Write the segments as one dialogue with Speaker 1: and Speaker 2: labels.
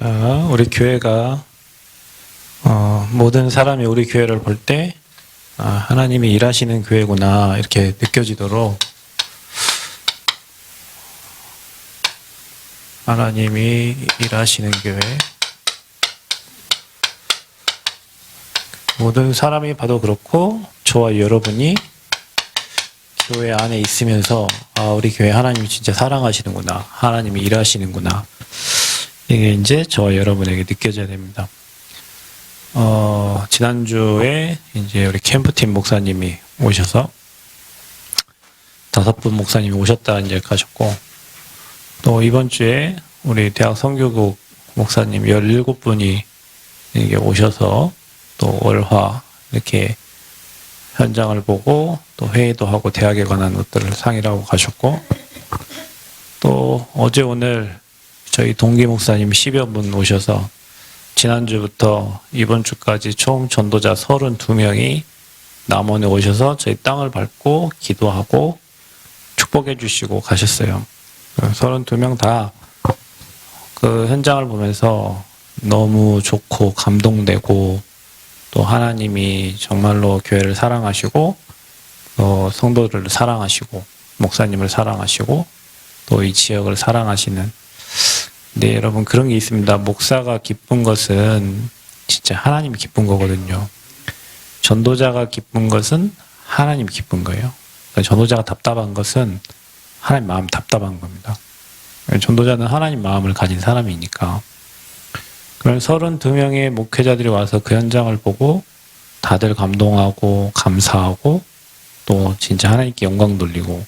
Speaker 1: 자, 우리 교회가 모든 사람이 우리 교회를 볼 때 하나님이 일하시는 교회구나 이렇게 느껴지도록 하나님이 일하시는 교회, 모든 사람이 봐도 그렇고 저와 여러분이 교회 안에 있으면서 우리 교회 하나님이 진짜 사랑하시는구나, 하나님이 일하시는구나, 이게 이제 저와 여러분에게 느껴져야 됩니다. 지난주에 이제 우리 캠프팀 목사님이 오셔서 5분 목사님이 오셨다 이제 가셨고, 또 이번 주에 우리 대학 선교국 목사님 17분이 이게 오셔서 또 월화 이렇게 현장을 보고 또 회의도 하고 대학에 관한 것들을 상의를 하고 가셨고, 또 어제 오늘 저희 동기 목사님 10여 분 오셔서 지난주부터 이번 주까지 총 전도자 32명이 남원에 오셔서 저희 땅을 밟고 기도하고 축복해 주시고 가셨어요. 32명 다 그 현장을 보면서 너무 좋고 감동되고, 또 하나님이 정말로 교회를 사랑하시고 성도들을 사랑하시고 목사님을 사랑하시고 또 이 지역을 사랑하시는, 네, 여러분 그런 게 있습니다. 목사가 기쁜 것은 진짜 하나님이 기쁜 거거든요. 전도자가 기쁜 것은 하나님이 기쁜 거예요. 그러니까 전도자가 답답한 것은 하나님 마음 답답한 겁니다. 전도자는 하나님 마음을 가진 사람이니까. 그럼 32명의 목회자들이 와서 그 현장을 보고 다들 감동하고 감사하고 또 진짜 하나님께 영광 돌리고,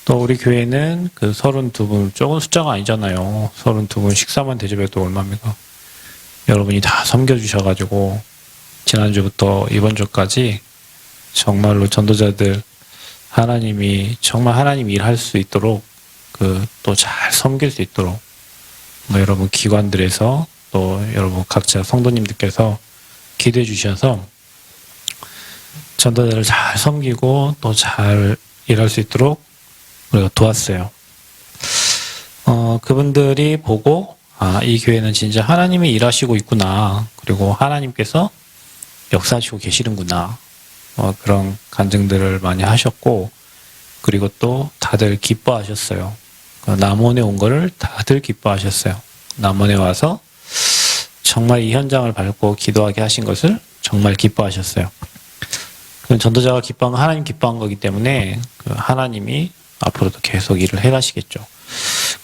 Speaker 1: 또 우리 교회는 그 32분, 조금 숫자가 아니잖아요. 32분 식사만 대접해도 얼마입니까? 여러분이 다 섬겨주셔가지고 지난주부터 이번 주까지 정말로 전도자들 하나님이 정말 하나님 일할 수 있도록 또 잘 섬길 수 있도록 여러분 기관들에서 또 여러분 각자 성도님들께서 기도해 주셔서 전도자를 잘 섬기고 또 잘 일할 수 있도록 우리가 도왔어요. 그분들이 보고 이 교회는 진짜 하나님이 일하시고 있구나, 그리고 하나님께서 역사하시고 계시는구나, 그런 간증들을 많이 하셨고, 그리고 또 다들 기뻐하셨어요. 남원에 온 거를 다들 기뻐하셨어요. 남원에 와서 정말 이 현장을 밟고 기도하게 하신 것을 정말 기뻐하셨어요. 전도자가 기뻐한 건 하나님 기뻐한 거기 때문에 하나님이 앞으로도 계속 일을 해가시겠죠.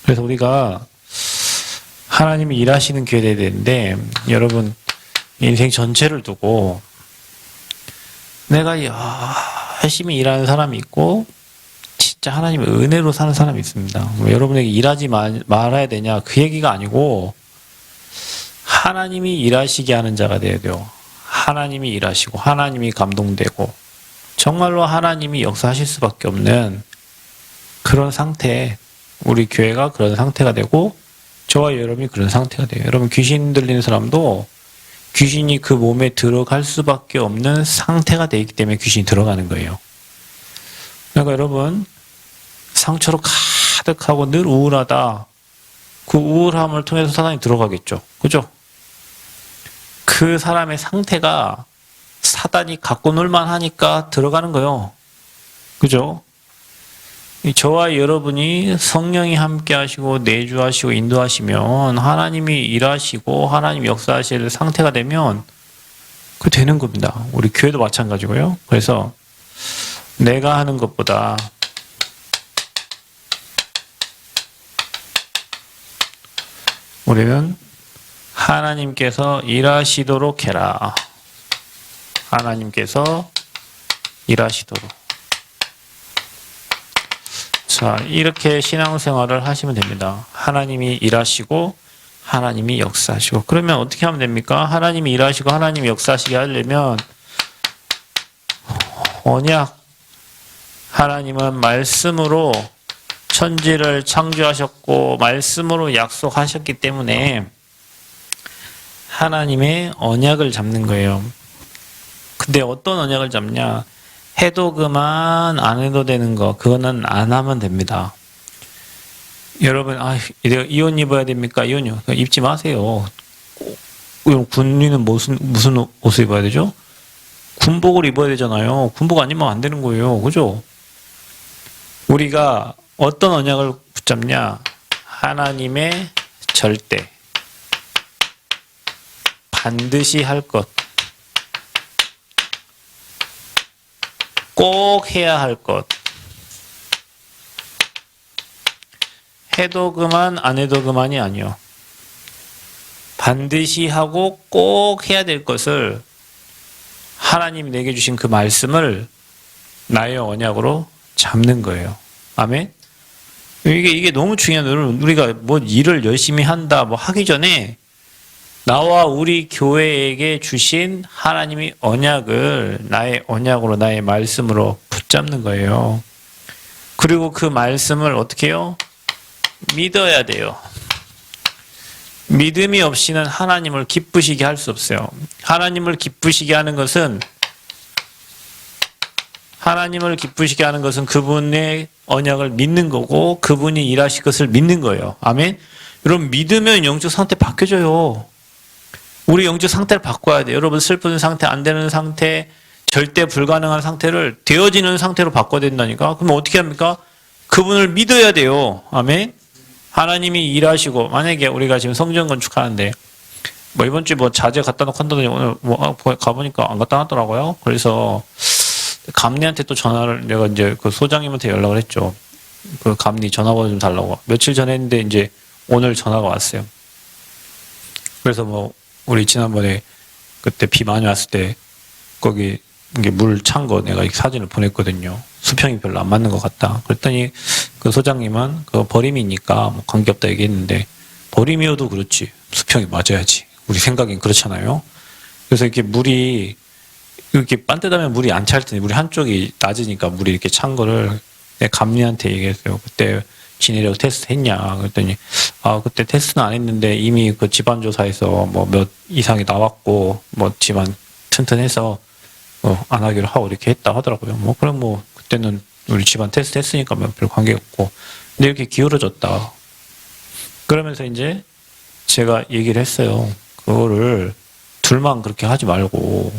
Speaker 1: 그래서 우리가 하나님이 일하시는 교회에 되는데, 여러분 인생 전체를 두고 내가 열심히 일하는 사람이 있고 진짜 하나님의 은혜로 사는 사람이 있습니다. 여러분에게 일하지 말아야 되냐 그 얘기가 아니고, 하나님이 일하시게 하는 자가 되어야 돼요. 하나님이 일하시고 하나님이 감동되고 정말로 하나님이 역사하실 수밖에 없는 그런 상태, 우리 교회가 그런 상태가 되고 저와 여러분이 그런 상태가 돼요. 여러분 귀신 들리는 사람도 귀신이 그 몸에 들어갈 수밖에 없는 상태가 되기 때문에 귀신이 들어가는 거예요. 그러니까 여러분 상처로 가득하고 늘 우울하다, 그 우울함을 통해서 사단이 들어가겠죠. 그죠? 그 사람의 상태가 사단이 갖고 놀만 하니까 들어가는 거예요. 그죠? 저와 여러분이 성령이 함께 하시고 내주하시고 인도하시면 하나님이 일하시고 하나님 역사하실 상태가 되면 그 되는 겁니다. 우리 교회도 마찬가지고요. 그래서 내가 하는 것보다 우리는 하나님께서 일하시도록 해라. 하나님께서 일하시도록. 자, 이렇게 신앙생활을 하시면 됩니다. 하나님이 일하시고 하나님이 역사하시고. 그러면 어떻게 하면 됩니까? 하나님이 일하시고 하나님이 역사하시게 하려면 언약, 하나님은 말씀으로 천지를 창조하셨고 말씀으로 약속하셨기 때문에 하나님의 언약을 잡는 거예요. 근데 어떤 언약을 잡냐? 해도 그만 안 해도 되는 거, 그거는 안 하면 됩니다. 여러분, 내가 이 옷 입어야 됩니까? 이 옷요. 입지 마세요. 군인은 무슨 옷을 입어야 되죠? 군복을 입어야 되잖아요. 군복 안 입으면 안 되는 거예요. 그죠? 우리가 어떤 언약을 붙잡냐? 하나님의 절대. 반드시 할 것. 꼭 해야 할 것. 해도 그만, 안 해도 그만이 아니요. 반드시 하고 꼭 해야 될 것을 하나님이 내게 주신 그 말씀을 나의 언약으로 잡는 거예요. 아멘? 이게 너무 중요한, 우리가 뭐 일을 열심히 한다, 뭐 하기 전에 나와 우리 교회에게 주신 하나님이 언약을 나의 언약으로, 나의 말씀으로 붙잡는 거예요. 그리고 그 말씀을 어떻게 해요? 믿어야 돼요. 믿음이 없이는 하나님을 기쁘시게 할 수 없어요. 하나님을 기쁘시게 하는 것은 그분의 언약을 믿는 거고 그분이 일하실 것을 믿는 거예요. 아멘. 여러분, 믿으면 영적 상태 바뀌어져요. 우리 영적 상태를 바꿔야 돼요. 여러분, 슬픈 상태, 안 되는 상태, 절대 불가능한 상태를 되어지는 상태로 바꿔야 된다니까. 그럼 어떻게 합니까? 그분을 믿어야 돼요. 아멘. 하나님이 일하시고, 만약에 우리가 지금 성전 건축하는데, 뭐 이번 주에 뭐 자재 갖다 놓고 한다더니 오늘 뭐 가보니까 안 갖다 놨더라고요. 그래서 감리한테 또 전화를, 내가 이제 그 소장님한테 연락을 했죠. 그 감리 전화번호 좀 달라고. 며칠 전에 했는데 이제 오늘 전화가 왔어요. 그래서 뭐 우리 지난번에 그때 비 많이 왔을 때 거기 이게 물 찬 거 내가 사진을 보냈거든요. 수평이 별로 안 맞는 것 같다. 그랬더니 그 소장님은 그 버림이니까 뭐 관계없다 얘기했는데, 버림이어도 그렇지 수평이 맞아야지. 우리 생각엔 그렇잖아요. 그래서 이렇게 물이 이렇게 반듯하면 물이 안 찰 텐데, 물이 한쪽이 낮으니까 물이 이렇게 찬 거를 감리한테 얘기했어요. 그때 지내려고 테스트 했냐 그랬더니 그때 테스트는 안 했는데 이미 그 집안조사에서 뭐 몇 이상이 나왔고 뭐 집안 튼튼해서 안 하기로 하고 이렇게 했다 하더라고요. 뭐 그럼 뭐 그때는 우리 집안 테스트 했으니까 뭐 별 관계 없고. 근데 이렇게 기울어졌다. 그러면서 이제 제가 얘기를 했어요. 그거를 둘만 그렇게 하지 말고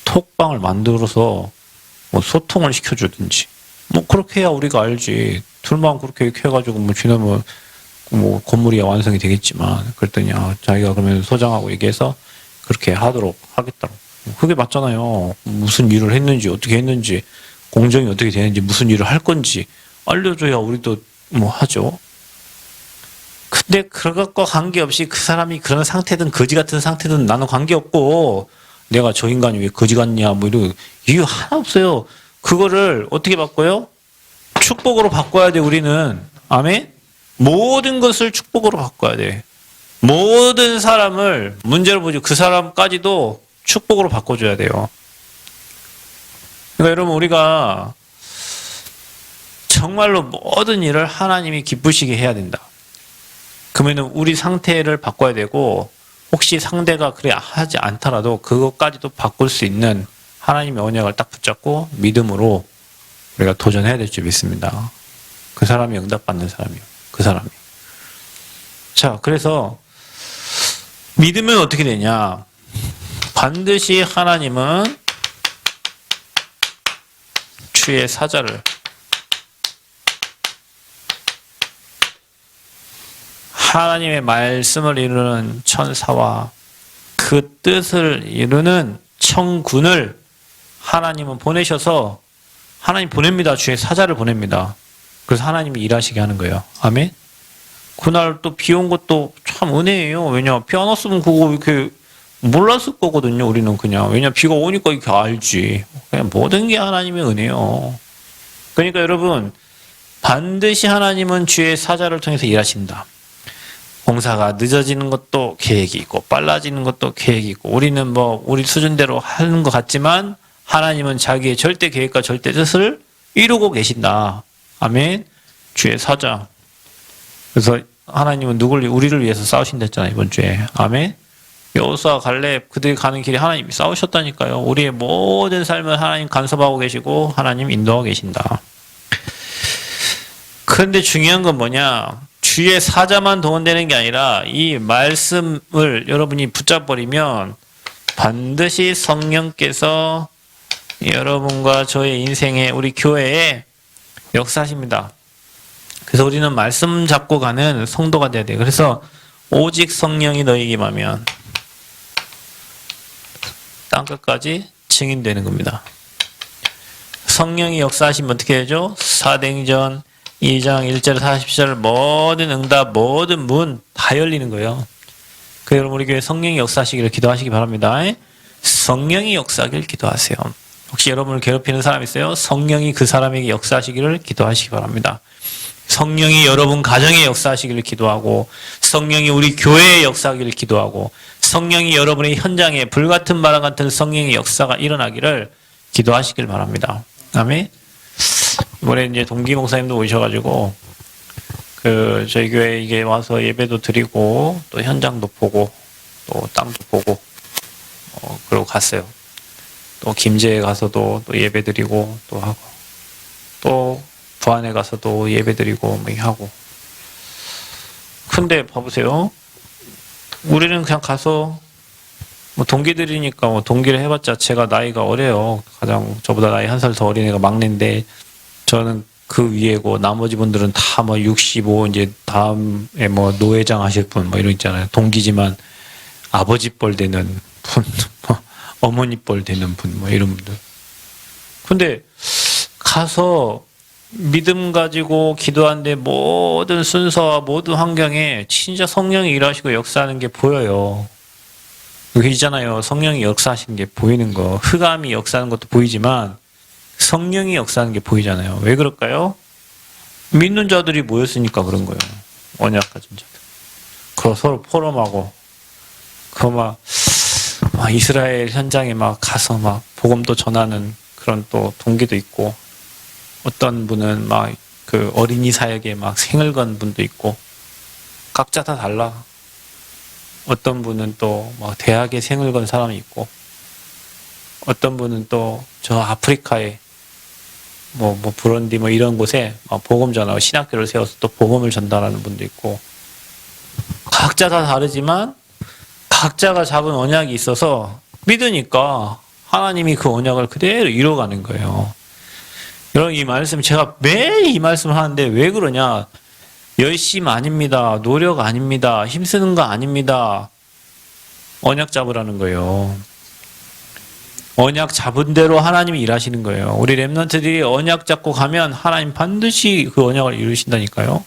Speaker 1: 톡방을 만들어서 뭐 소통을 시켜주든지 뭐 그렇게 해야 우리가 알지. 둘만 그렇게 해가지고 뭐 지나면 뭐 건물이 완성이 되겠지만. 그랬더니 자기가 그러면 소장하고 얘기해서 그렇게 하도록 하겠다고. 그게 맞잖아요. 무슨 일을 했는지, 어떻게 했는지, 공정이 어떻게 되는지, 무슨 일을 할 건지 알려줘야 우리도 뭐 하죠. 근데 그것과 관계없이 그 사람이 그런 상태든 거지 같은 상태든 나는 관계없고, 내가 저 인간이 왜 거지 같냐 뭐 이런 이유 하나 없어요. 그거를 어떻게 바꿔요? 축복으로 바꿔야 돼. 우리는. 아멘. 모든 것을 축복으로 바꿔야 돼. 모든 사람을 문제로 보지, 그 사람까지도 축복으로 바꿔줘야 돼요. 그러니까 여러분, 우리가 정말로 모든 일을 하나님이 기쁘시게 해야 된다. 그러면 우리 상태를 바꿔야 되고, 혹시 상대가 그래 하지 않더라도 그것까지도 바꿀 수 있는 하나님의 언약을 딱 붙잡고 믿음으로 우리가 도전해야 될 줄 믿습니다. 그 사람이 응답받는 사람이요. 그 사람이. 자, 그래서 믿으면 어떻게 되냐? 반드시 하나님은 주의 사자를, 하나님의 말씀을 이루는 천사와 그 뜻을 이루는 청군을 하나님은 보내셔서, 하나님 보냅니다. 주의 사자를 보냅니다. 그래서 하나님이 일하시게 하는 거예요. 아멘. 그날 또 비 온 것도 참 은혜예요. 왜냐, 비 안 왔으면 그거 이렇게 몰랐을 거거든요. 우리는 그냥. 왜냐, 비가 오니까 이렇게 알지. 그냥 모든 게 하나님의 은혜요. 그러니까 여러분, 반드시 하나님은 주의 사자를 통해서 일하신다. 공사가 늦어지는 것도 계획이 있고 빨라지는 것도 계획이 있고, 우리는 뭐 우리 수준대로 하는 것 같지만 하나님은 자기의 절대 계획과 절대 뜻을 이루고 계신다. 아멘. 주의 사자. 그래서 하나님은 우리를 위해서 싸우신다 했잖아요, 이번 주에. 아멘. 여호수아, 갈렙 그들이 가는 길에 하나님이 싸우셨다니까요. 우리의 모든 삶을 하나님 간섭하고 계시고 하나님 인도하고 계신다. 그런데 중요한 건 뭐냐? 주의 사자만 동원되는 게 아니라 이 말씀을 여러분이 붙잡버리면 반드시 성령께서 여러분과 저의 인생에 우리 교회에 역사하십니다. 그래서 우리는 말씀 잡고 가는 성도가 돼야 돼요. 그래서 오직 성령이 너희에게 임하면 땅끝까지 증인되는 겁니다. 성령이 역사하시면 어떻게 되죠? 사도행전 2장 1절 40절 모든 응답 모든 문 다 열리는 거예요. 그 여러분 우리 교회 성령이 역사하시기를 기도하시기 바랍니다. 성령이 역사하기를 기도하세요. 혹시 여러분을 괴롭히는 사람 있어요? 성령이 그 사람에게 역사하시기를 기도하시기 바랍니다. 성령이 여러분 가정에 역사하시기를 기도하고 성령이 우리 교회에 역사하기를 기도하고 성령이 여러분의 현장에 불같은 바람 같은 성령의 역사가 일어나기를 기도하시길 바랍니다. 아멘. 이번에 이제 동기 목사님도 오셔가지고 저희 교회 이게 와서 예배도 드리고 또 현장도 보고 또 땅도 보고 그러고 갔어요. 또 김제에 가서도 또 예배 드리고 또 하고 또 부안에 가서도 예배 드리고 뭐 하고. 근데 봐보세요. 우리는 그냥 가서 뭐 동기들이니까 뭐 동기를 해봤자 제가 나이가 어려요. 가장 저보다 나이 한 살 더 어린 애가 막내인데 저는 그 위에고 나머지 분들은 다 뭐 65 이제 다음에 뭐 노회장 하실 분 뭐 이런 있잖아요. 동기지만 아버지 뻘 되는 분, 뭐 어머니 뻘 되는 분 뭐 이런 분들. 근데 가서 믿음 가지고 기도하는데 모든 순서와 모든 환경에 진짜 성령이 일하시고 역사하는 게 보여요. 여기 있잖아요. 성령이 역사하시는 게 보이는 거. 흑암이 역사하는 것도 보이지만 성령이 역사하는 게 보이잖아요. 왜 그럴까요? 믿는 자들이 모였으니까 그런 거예요. 언약 가진 자들. 그거 서로 포럼하고 그거 막 이스라엘 현장에 막 가서 막 복음도 전하는 그런 또 동기도 있고 어떤 분은 막 그 어린이 사역에 막 생을 건 분도 있고 각자 다 달라. 어떤 분은 또 막 대학에 생을 건 사람이 있고 어떤 분은 또 저 아프리카에 뭐 부룬디 뭐 이런 곳에 복음 전하고 신학교를 세워서 또 복음을 전달하는 분도 있고 각자 다 다르지만 각자가 잡은 언약이 있어서 믿으니까 하나님이 그 언약을 그대로 이뤄가는 거예요. 여러분 이 말씀 제가 매일 이 말씀을 하는데 왜 그러냐? 열심 아닙니다. 노력 아닙니다. 힘쓰는 거 아닙니다. 언약 잡으라는 거예요. 언약 잡은 대로 하나님이 일하시는 거예요. 우리 렘넌트들이 언약 잡고 가면 하나님 반드시 그 언약을 이루신다니까요.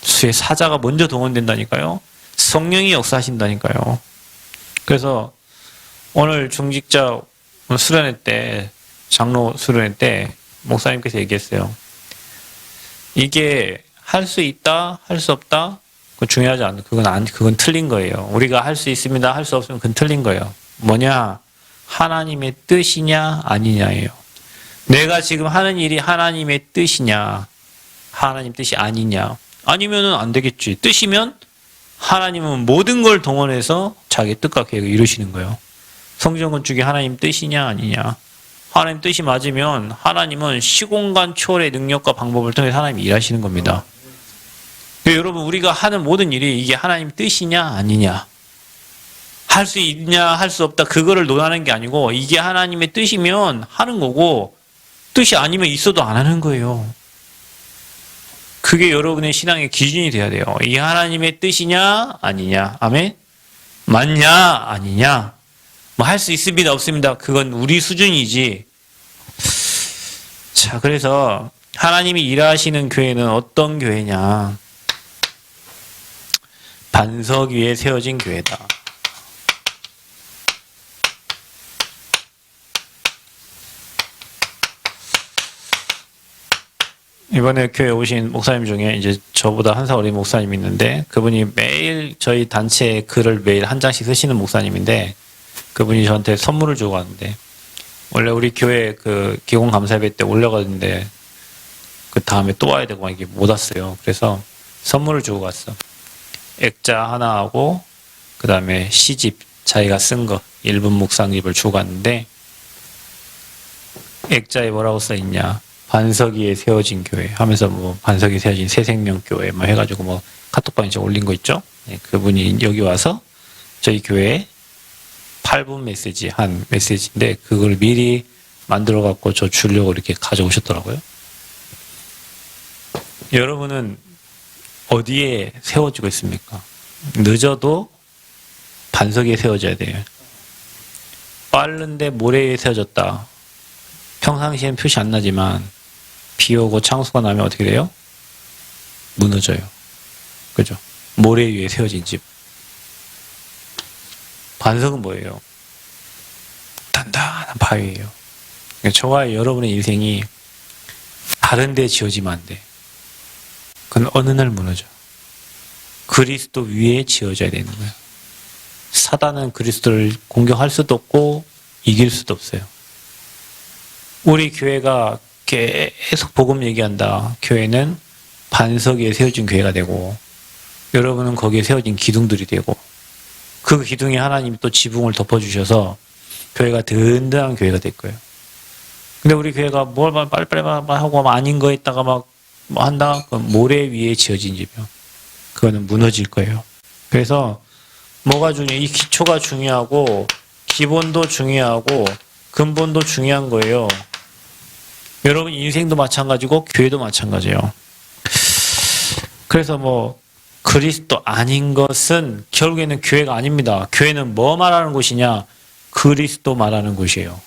Speaker 1: 주의 사자가 먼저 동원된다니까요. 성령이 역사하신다니까요. 그래서 오늘 중직자 수련회 때 장로 수련회 때 목사님께서 얘기했어요. 이게 할 수 있다, 할 수 없다, 그건 중요하지 않아요. 그건 틀린 거예요. 우리가 할 수 있습니다, 할 수 없으면 그건 틀린 거예요. 뭐냐? 하나님의 뜻이냐, 아니냐예요. 내가 지금 하는 일이 하나님의 뜻이냐, 하나님 뜻이 아니냐. 아니면은 안 되겠지. 뜻이면 하나님은 모든 걸 동원해서 자기 뜻과 계획을 이루시는 거예요. 성전 건축이 하나님 뜻이냐, 아니냐. 하나님 뜻이 맞으면 하나님은 시공간 초월의 능력과 방법을 통해 하나님이 일하시는 겁니다. 여러분 우리가 하는 모든 일이 이게 하나님 뜻이냐 아니냐 할 수 있냐 할 수 없다 그거를 논하는 게 아니고 이게 하나님의 뜻이면 하는 거고 뜻이 아니면 있어도 안 하는 거예요. 그게 여러분의 신앙의 기준이 돼야 돼요. 이게 하나님의 뜻이냐 아니냐. 아멘. 맞냐 아니냐. 뭐 할 수 있습니다 없습니다 그건 우리 수준이지. 자 그래서 하나님이 일하시는 교회는 어떤 교회냐. 반석 위에 세워진 교회다. 이번에 교회 오신 목사님 중에 이제 저보다 한 살 어린 목사님이 있는데 그분이 매일 저희 단체에 글을 매일 한 장씩 쓰시는 목사님인데 그분이 저한테 선물을 주고 왔는데 원래 우리 교회 그 기공 감사예배 때 올려갔는데 그 다음에 또 와야 되고 막 이게 못 왔어요. 그래서 선물을 주고 갔어. 액자 하나하고 그 다음에 시집 자기가 쓴 거 1분 묵상집을 주고 갔는데 액자에 뭐라고 써있냐. 반석 위에 세워진 교회 하면서 뭐 반석이 세워진 새생명교회 뭐 해가지고 뭐 카톡방에 제가 올린 거 있죠? 네, 그분이 여기 와서 저희 교회에 8분 메시지 한 메시지인데 그걸 미리 만들어 갖고 저 주려고 이렇게 가져오셨더라고요. 여러분은 어디에 세워지고 있습니까? 늦어도 반석 위에 세워져야 돼요. 빠른데 모래 위에 세워졌다. 평상시엔 표시 안 나지만 비 오고 창수가 나면 어떻게 돼요? 무너져요. 그죠? 모래 위에 세워진 집. 반석은 뭐예요? 단단한 바위예요. 저와 여러분의 인생이 다른 데 지어지면 안 돼. 그건 어느 날 무너져. 그리스도 위에 지어져야 되는 거예요. 사단은 그리스도를 공격할 수도 없고 이길 수도 없어요. 우리 교회가 계속 복음 얘기한다. 교회는 반석 위에 세워진 교회가 되고 여러분은 거기에 세워진 기둥들이 되고 그 기둥에 하나님이 또 지붕을 덮어주셔서 교회가 든든한 교회가 될 거예요. 근데 우리 교회가 뭘 빨리빨리 하고 아닌 거 했다가 막 뭐 한다? 모래 위에 지어진 집이요. 그거는 무너질 거예요. 그래서 뭐가 중요해요? 이 기초가 중요하고 기본도 중요하고 근본도 중요한 거예요. 여러분 인생도 마찬가지고 교회도 마찬가지예요. 그래서 뭐 그리스도 아닌 것은 결국에는 교회가 아닙니다. 교회는 뭐 말하는 곳이냐? 그리스도 말하는 곳이에요.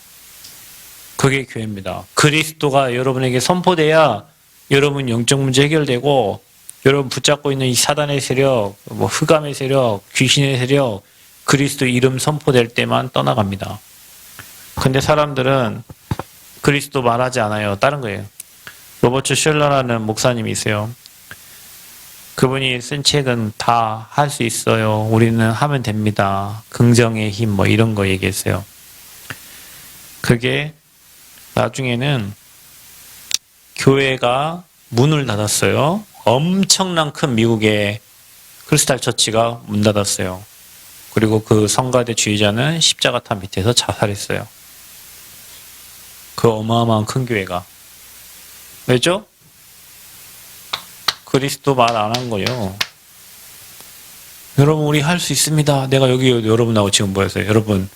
Speaker 1: 그게 교회입니다. 그리스도가 여러분에게 선포돼야 여러분 영적 문제 해결되고 여러분 붙잡고 있는 이 사단의 세력, 뭐 흑암의 세력, 귀신의 세력, 그리스도 이름 선포될 때만 떠나갑니다. 근데 사람들은 그리스도 말하지 않아요. 다른 거예요. 로버트 셜러라는 목사님이 있어요. 그분이 쓴 책은 다 할 수 있어요. 우리는 하면 됩니다. 긍정의 힘 뭐 이런 거 얘기했어요. 그게 나중에는 교회가 문을 닫았어요. 엄청난 큰 미국의 크리스탈 처치가 문 닫았어요. 그리고 그 성가대 주의자는 십자가탑 밑에서 자살했어요. 그 어마어마한 큰 교회가. 왜죠? 그리스도 말 안 한 거예요. 여러분 우리 할 수 있습니다. 내가 여기 여러분하고 지금 모였어요. 여러분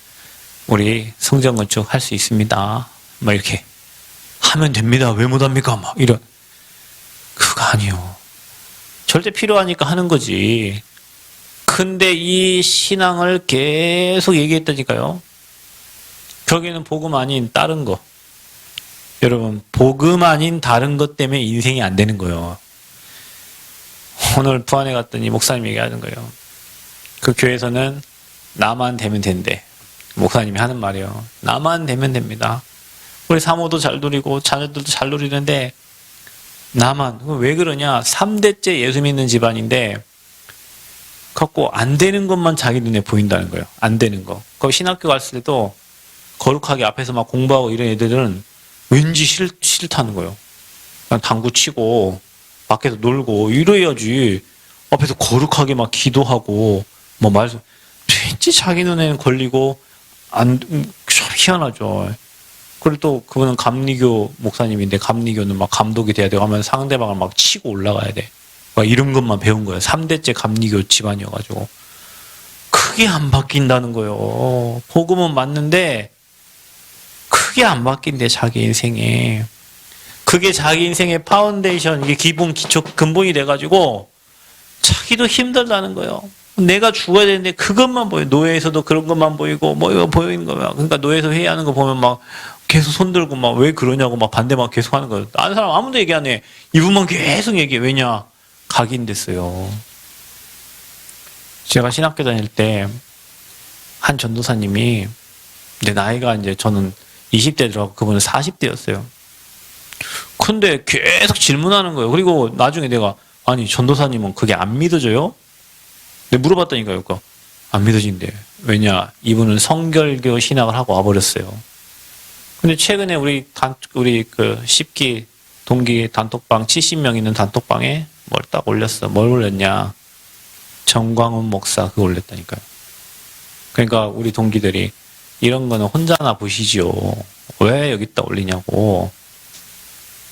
Speaker 1: 우리 성전 건축 할 수 있습니다. 막 이렇게 하면 됩니다. 왜 못합니까? 막 이런. 그거 아니요. 절대 필요하니까 하는 거지. 근데 이 신앙을 계속 얘기했다니까요. 거기는 복음 아닌 다른 거. 여러분 복음 아닌 다른 것 때문에 인생이 안 되는 거예요. 오늘 부안에 갔더니 목사님이 얘기하는 거예요. 그 교회에서는 나만 되면 된대. 목사님이 하는 말이에요. 나만 되면 됩니다. 우리 사모도 잘 누리고 자녀들도 잘 누리는데 나만. 왜 그러냐? 3대째 예수 믿는 집안인데 갖고 안 되는 것만 자기 눈에 보인다는 거예요. 안 되는 거. 거기 신학교 갔을 때도 거룩하게 앞에서 막 공부하고 이런 애들은 왠지 싫다는 거예요. 그냥 당구 치고 밖에서 놀고 이래야지. 앞에서 거룩하게 막 기도하고 뭐 말씀 왠지 자기 눈에는 걸리고 안 참 희한하죠. 그리고 또 그분은 감리교 목사님인데 감리교는 막 감독이 돼야 되고 하면 상대방을 막 치고 올라가야 돼. 막 이런 것만 배운 거예요. 3대째 감리교 집안이어가지고 크게 안 바뀐다는 거예요. 복음은 맞는데 크게 안 바뀐대 자기 인생에. 그게 자기 인생의 파운데이션, 이게 기본, 기초, 근본이 돼가지고 자기도 힘들다는 거예요. 내가 죽어야 되는데 그것만 보여. 노예에서도 그런 것만 보이고 뭐 이거 보이는 거야. 그러니까 노예에서 회의하는 거 보면 막 계속 손들고 막 왜 그러냐고 막 반대만 계속 하는 거예요. 다른 사람 아무도 얘기 안 해. 이분만 계속 얘기해. 왜냐? 각인됐어요. 제가 신학교 다닐 때 한 전도사님이 근데 나이가 이제 저는 20대 들어가고 그분은 40대였어요. 근데 계속 질문하는 거예요. 그리고 나중에 내가 아니 전도사님은 그게 안 믿어져요? 내가 물어봤다니까요. 그러니까 안 믿어진대. 왜냐? 이분은 성결교 신학을 하고 와버렸어요. 근데 최근에 우리 그 10기 동기 단톡방 70명 있는 단톡방에 뭘 딱 올렸어. 뭘 올렸냐? 정광훈 목사 그거 올렸다니까요. 그러니까 우리 동기들이 이런 거는 혼자나 보시지요. 왜 여기다 올리냐고.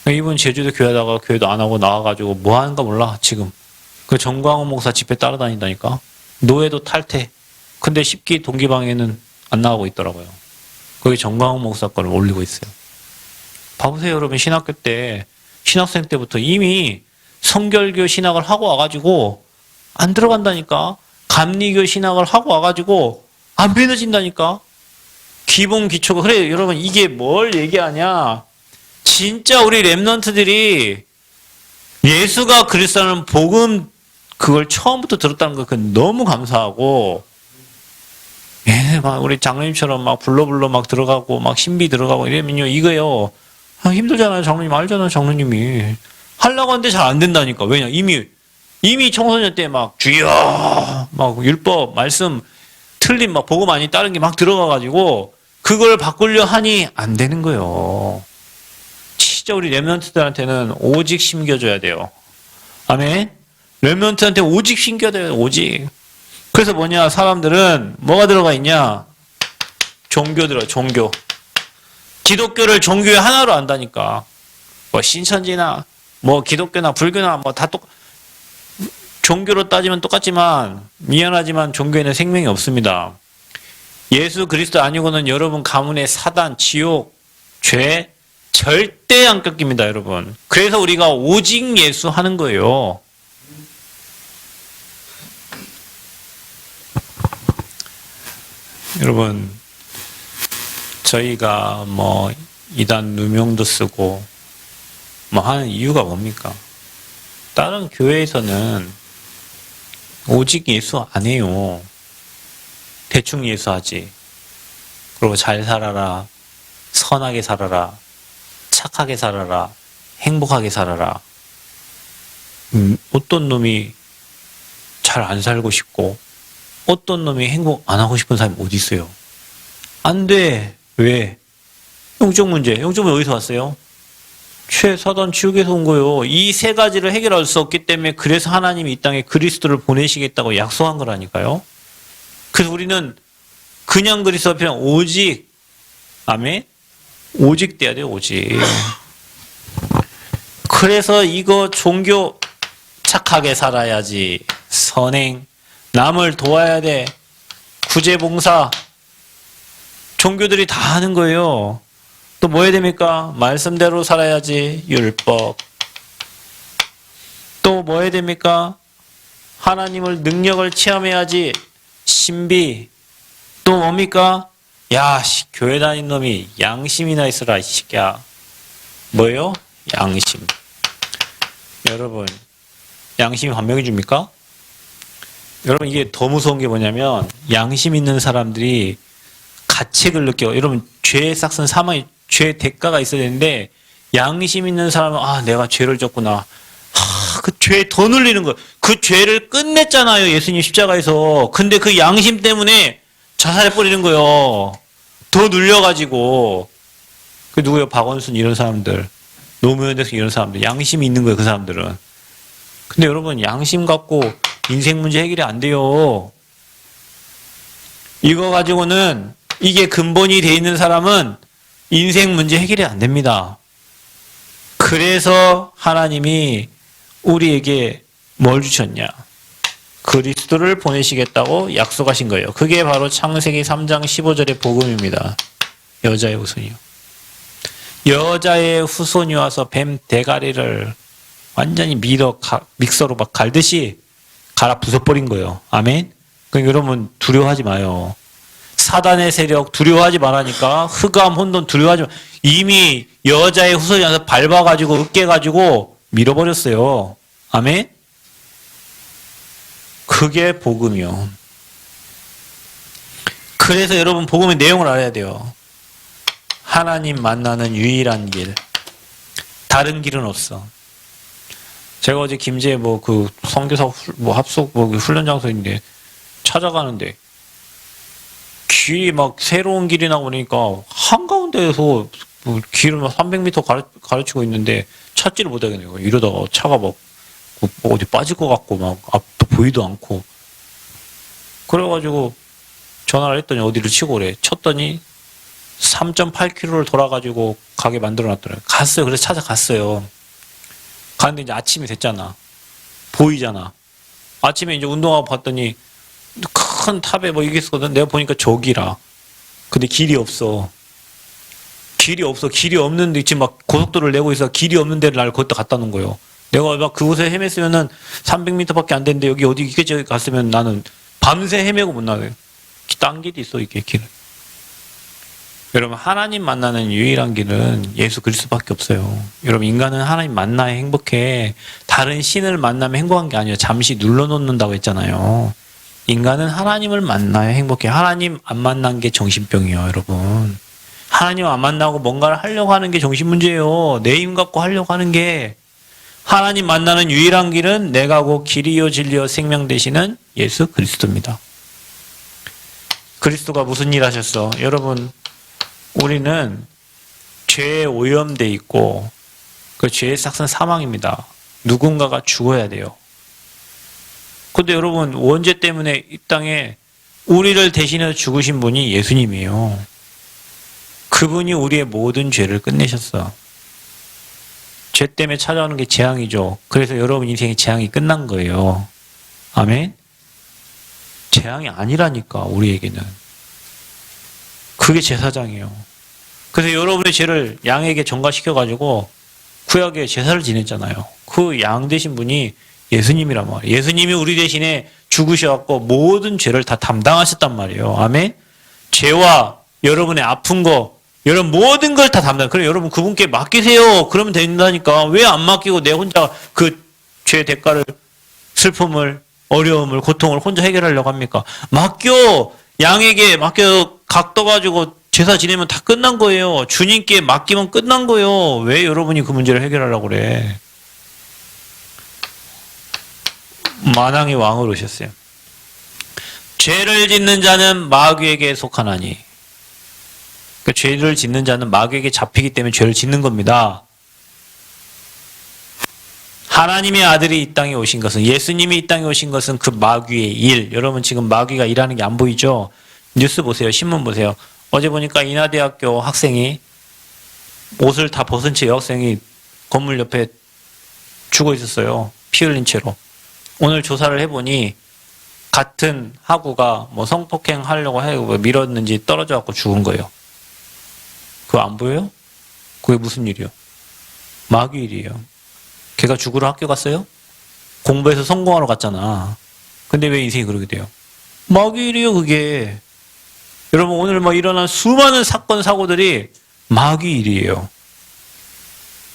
Speaker 1: 이분 제주도 교회다가 교회도 안 하고 나와가지고 뭐 하는가 몰라 지금. 그 정광훈 목사 집회 따라다닌다니까. 노예도 탈퇴. 근데 10기 동기방에는 안 나가고 있더라고요. 거기 정광훈 목사 거를 올리고 있어요. 봐보세요, 여러분. 신학교 때, 신학생 때부터 이미 성결교 신학을 하고 와가지고 안 들어간다니까. 감리교 신학을 하고 와가지고 안 믿어진다니까. 기본 기초가. 그래, 여러분, 이게 뭘 얘기하냐. 진짜 우리 랩런트들이 예수가 그리스도라는 복음 그걸 처음부터 들었다는 거 너무 감사하고, 예, 막 우리 장로님처럼 막 불러 막 들어가고 막 신비 들어가고 이러면요, 이거요. 아, 힘들잖아요. 장로님 알잖아요. 장로님이 하려고 하는데 잘 안 된다니까. 왜냐, 이미 청소년 때 막 주여 막 율법 말씀 틀린 막 복음 아니 다른 게 막 들어가가지고 그걸 바꾸려 하니 안 되는 거예요. 진짜 우리 렘넌트들한테는 오직 심겨줘야 돼요. 아멘. 렘넌트한테 오직 심겨야 돼요. 오직. 그래서 뭐냐, 사람들은 뭐가 들어가 있냐, 종교 들어. 종교. 기독교를 종교의 하나로 안다니까. 뭐 신천지나 뭐 기독교나 불교나 뭐 다 종교로 따지면 똑같지만 미안하지만 종교에는 생명이 없습니다. 예수 그리스도 아니고는 여러분 가문의 사단, 지옥, 죄 절대 안 꺾입니다, 여러분. 그래서 우리가 오직 예수 하는 거예요. 여러분, 저희가 뭐 이단 누명도 쓰고 뭐 하는 이유가 뭡니까? 다른 교회에서는 오직 예수 안 해요. 대충 예수하지. 그리고 잘 살아라, 선하게 살아라, 착하게 살아라, 행복하게 살아라. 어떤 놈이 잘 안 살고 싶고 어떤 놈이 행복 안 하고 싶은 사람이 어디 있어요? 안 돼. 왜? 영적 문제. 영적 문제 어디서 왔어요? 사단 지옥에서 온 거예요. 이 세 가지를 해결할 수 없기 때문에 그래서 하나님이 이 땅에 그리스도를 보내시겠다고 약속한 거라니까요. 그래서 우리는 그냥 그리스도 앞에 오직, 아멘? 오직 돼야 돼요. 오직. 그래서 이거 종교 착하게 살아야지. 선행. 남을 도와야 돼. 구제봉사. 종교들이 다 하는 거예요. 또 뭐 해야 됩니까? 말씀대로 살아야지. 율법. 또 뭐 해야 됩니까? 하나님을 능력을 체험해야지. 신비. 또 뭡니까? 야, 교회 다닌 놈이 양심이나 있어라, 이 새끼야. 뭐예요? 양심. 여러분, 양심이 반명해 줍니까? 여러분, 이게 더 무서운 게 뭐냐면, 양심 있는 사람들이 가책을 느껴요. 여러분, 죄의 싹은 사망이, 죄의 대가가 있어야 되는데, 양심 있는 사람은, 아, 내가 죄를 졌구나. 그 죄에 더 눌리는 거예요. 그 죄를 끝냈잖아요, 예수님 십자가에서. 근데 그 양심 때문에 자살해버리는 거예요. 더 눌려가지고. 그 누구예요? 박원순 이런 사람들. 노무현 대통령 이런 사람들. 양심이 있는 거예요, 그 사람들은. 근데 여러분, 양심 갖고 인생 문제 해결이 안 돼요. 이거 가지고는, 이게 근본이 돼 있는 사람은 인생 문제 해결이 안 됩니다. 그래서 하나님이 우리에게 뭘 주셨냐? 그리스도를 보내시겠다고 약속하신 거예요. 그게 바로 창세기 3장 15절의 복음입니다. 여자의 후손이요. 여자의 후손이 와서 뱀 대가리를 완전히 믹서로 막 갈듯이 갈아 부숴버린 거예요. 아멘? 그러니까 여러분 두려워하지 마요. 사단의 세력 두려워하지 말라니까. 흑암, 혼돈 두려워하지 마. 이미 여자의 후손이 와서 밟아가지고 으깨가지고 밀어버렸어요. 아멘? 그게 복음이요. 그래서 여러분 복음의 내용을 알아야 돼요. 하나님 만나는 유일한 길. 다른 길은 없어. 제가 어제 김제 그 선교사 합숙 훈련 장소인데 찾아가는데 길이 막 새로운 길이 나오니까 한가운데에서 길을 막 300m 가르치고 있는데 찾지를 못하겠네요. 이러다가 차가 막 어디 빠질 것 같고 막 앞도 보이도 않고 그래가지고 전화를 했더니 어디를 치고 오래. 쳤더니 3.8km를 돌아가지고 가게 만들어놨더라고요. 갔어요. 그래서 찾아갔어요. 가는데 이제 아침이 됐잖아. 보이잖아. 아침에 이제 운동하고 봤더니 큰 탑에 뭐 이게 있거든. 내가 보니까 저기라. 근데 길이 없어. 길이 없어. 길이 없는데 지금 막 고속도로를 내고 있어. 길이 없는 데를 날 거기다 갖다 놓은 거예요. 내가 막 그곳에 헤맸으면은 300m밖에 안 되는데 여기 어디 이게 갔으면 나는 밤새 헤매고 못 나가요. 딴 길이 있어, 이게 길은. 여러분, 하나님 만나는 유일한 길은 예수 그리스도밖에 없어요. 여러분, 인간은 하나님 만나야 행복해. 다른 신을 만나면 행복한 게 아니에요. 잠시 눌러놓는다고 했잖아요. 인간은 하나님을 만나야 행복해. 하나님 안 만난 게 정신병이에요, 여러분. 하나님 안 만나고 뭔가를 하려고 하는 게 정신문제예요. 내 힘 갖고 하려고 하는 게. 하나님 만나는 유일한 길은 내가 곧 길이요 진리요 생명 되시는 예수 그리스도입니다. 그리스도가 무슨 일 하셨어? 여러분, 우리는 죄에 오염돼 있고 그 죄의 삭은 사망입니다. 누군가가 죽어야 돼요. 근데 여러분, 원죄 때문에 이 땅에 우리를 대신해서 죽으신 분이 예수님이에요. 그분이 우리의 모든 죄를 끝내셨어. 죄 때문에 찾아오는 게 재앙이죠. 그래서 여러분 인생의 재앙이 끝난 거예요. 아멘? 재앙이 아니라니까, 우리에게는. 그게 제사장이에요. 그래서 여러분의 죄를 양에게 전가시켜가지고 구약에 제사를 지냈잖아요. 그 양 되신 분이 예수님이란 말이에요. 예수님이 우리 대신에 죽으셔갖고 모든 죄를 다 담당하셨단 말이에요. 아멘? 죄와 여러분의 아픈 거, 여러분 모든 걸 다 담당. 그래 여러분 그분께 맡기세요. 그러면 된다니까. 왜 안 맡기고 내 혼자 그 죄의 대가를, 슬픔을, 어려움을, 고통을 혼자 해결하려고 합니까? 맡겨. 양에게 맡겨 각 떠가지고 제사 지내면 다 끝난 거예요. 주님께 맡기면 끝난 거예요. 왜 여러분이 그 문제를 해결하려고 그래? 만왕의 왕으로 오셨어요. 죄를 짓는 자는 마귀에게 속하나니. 그러니까 죄를 짓는 자는 마귀에게 잡히기 때문에 죄를 짓는 겁니다. 하나님의 아들이 이 땅에 오신 것은, 예수님이 이 땅에 오신 것은 그 마귀의 일. 여러분 지금 마귀가 일하는 게 안 보이죠? 뉴스 보세요. 신문 보세요. 어제 보니까 인하대학교 학생이 옷을 다 벗은 채 여학생이 건물 옆에 죽어 있었어요. 피 흘린 채로. 오늘 조사를 해보니 같은 학우가 뭐 성폭행 하려고 하고 밀었는지 떨어져 갖고 죽은 거예요. 그거 안 보여요? 그게 무슨 일이요? 마귀 일이에요. 걔가 죽으러 학교 갔어요? 공부해서 성공하러 갔잖아. 근데 왜 인생이 그러게 돼요? 마귀 일이에요, 그게. 여러분, 오늘 뭐 일어난 수많은 사건, 사고들이 마귀 일이에요.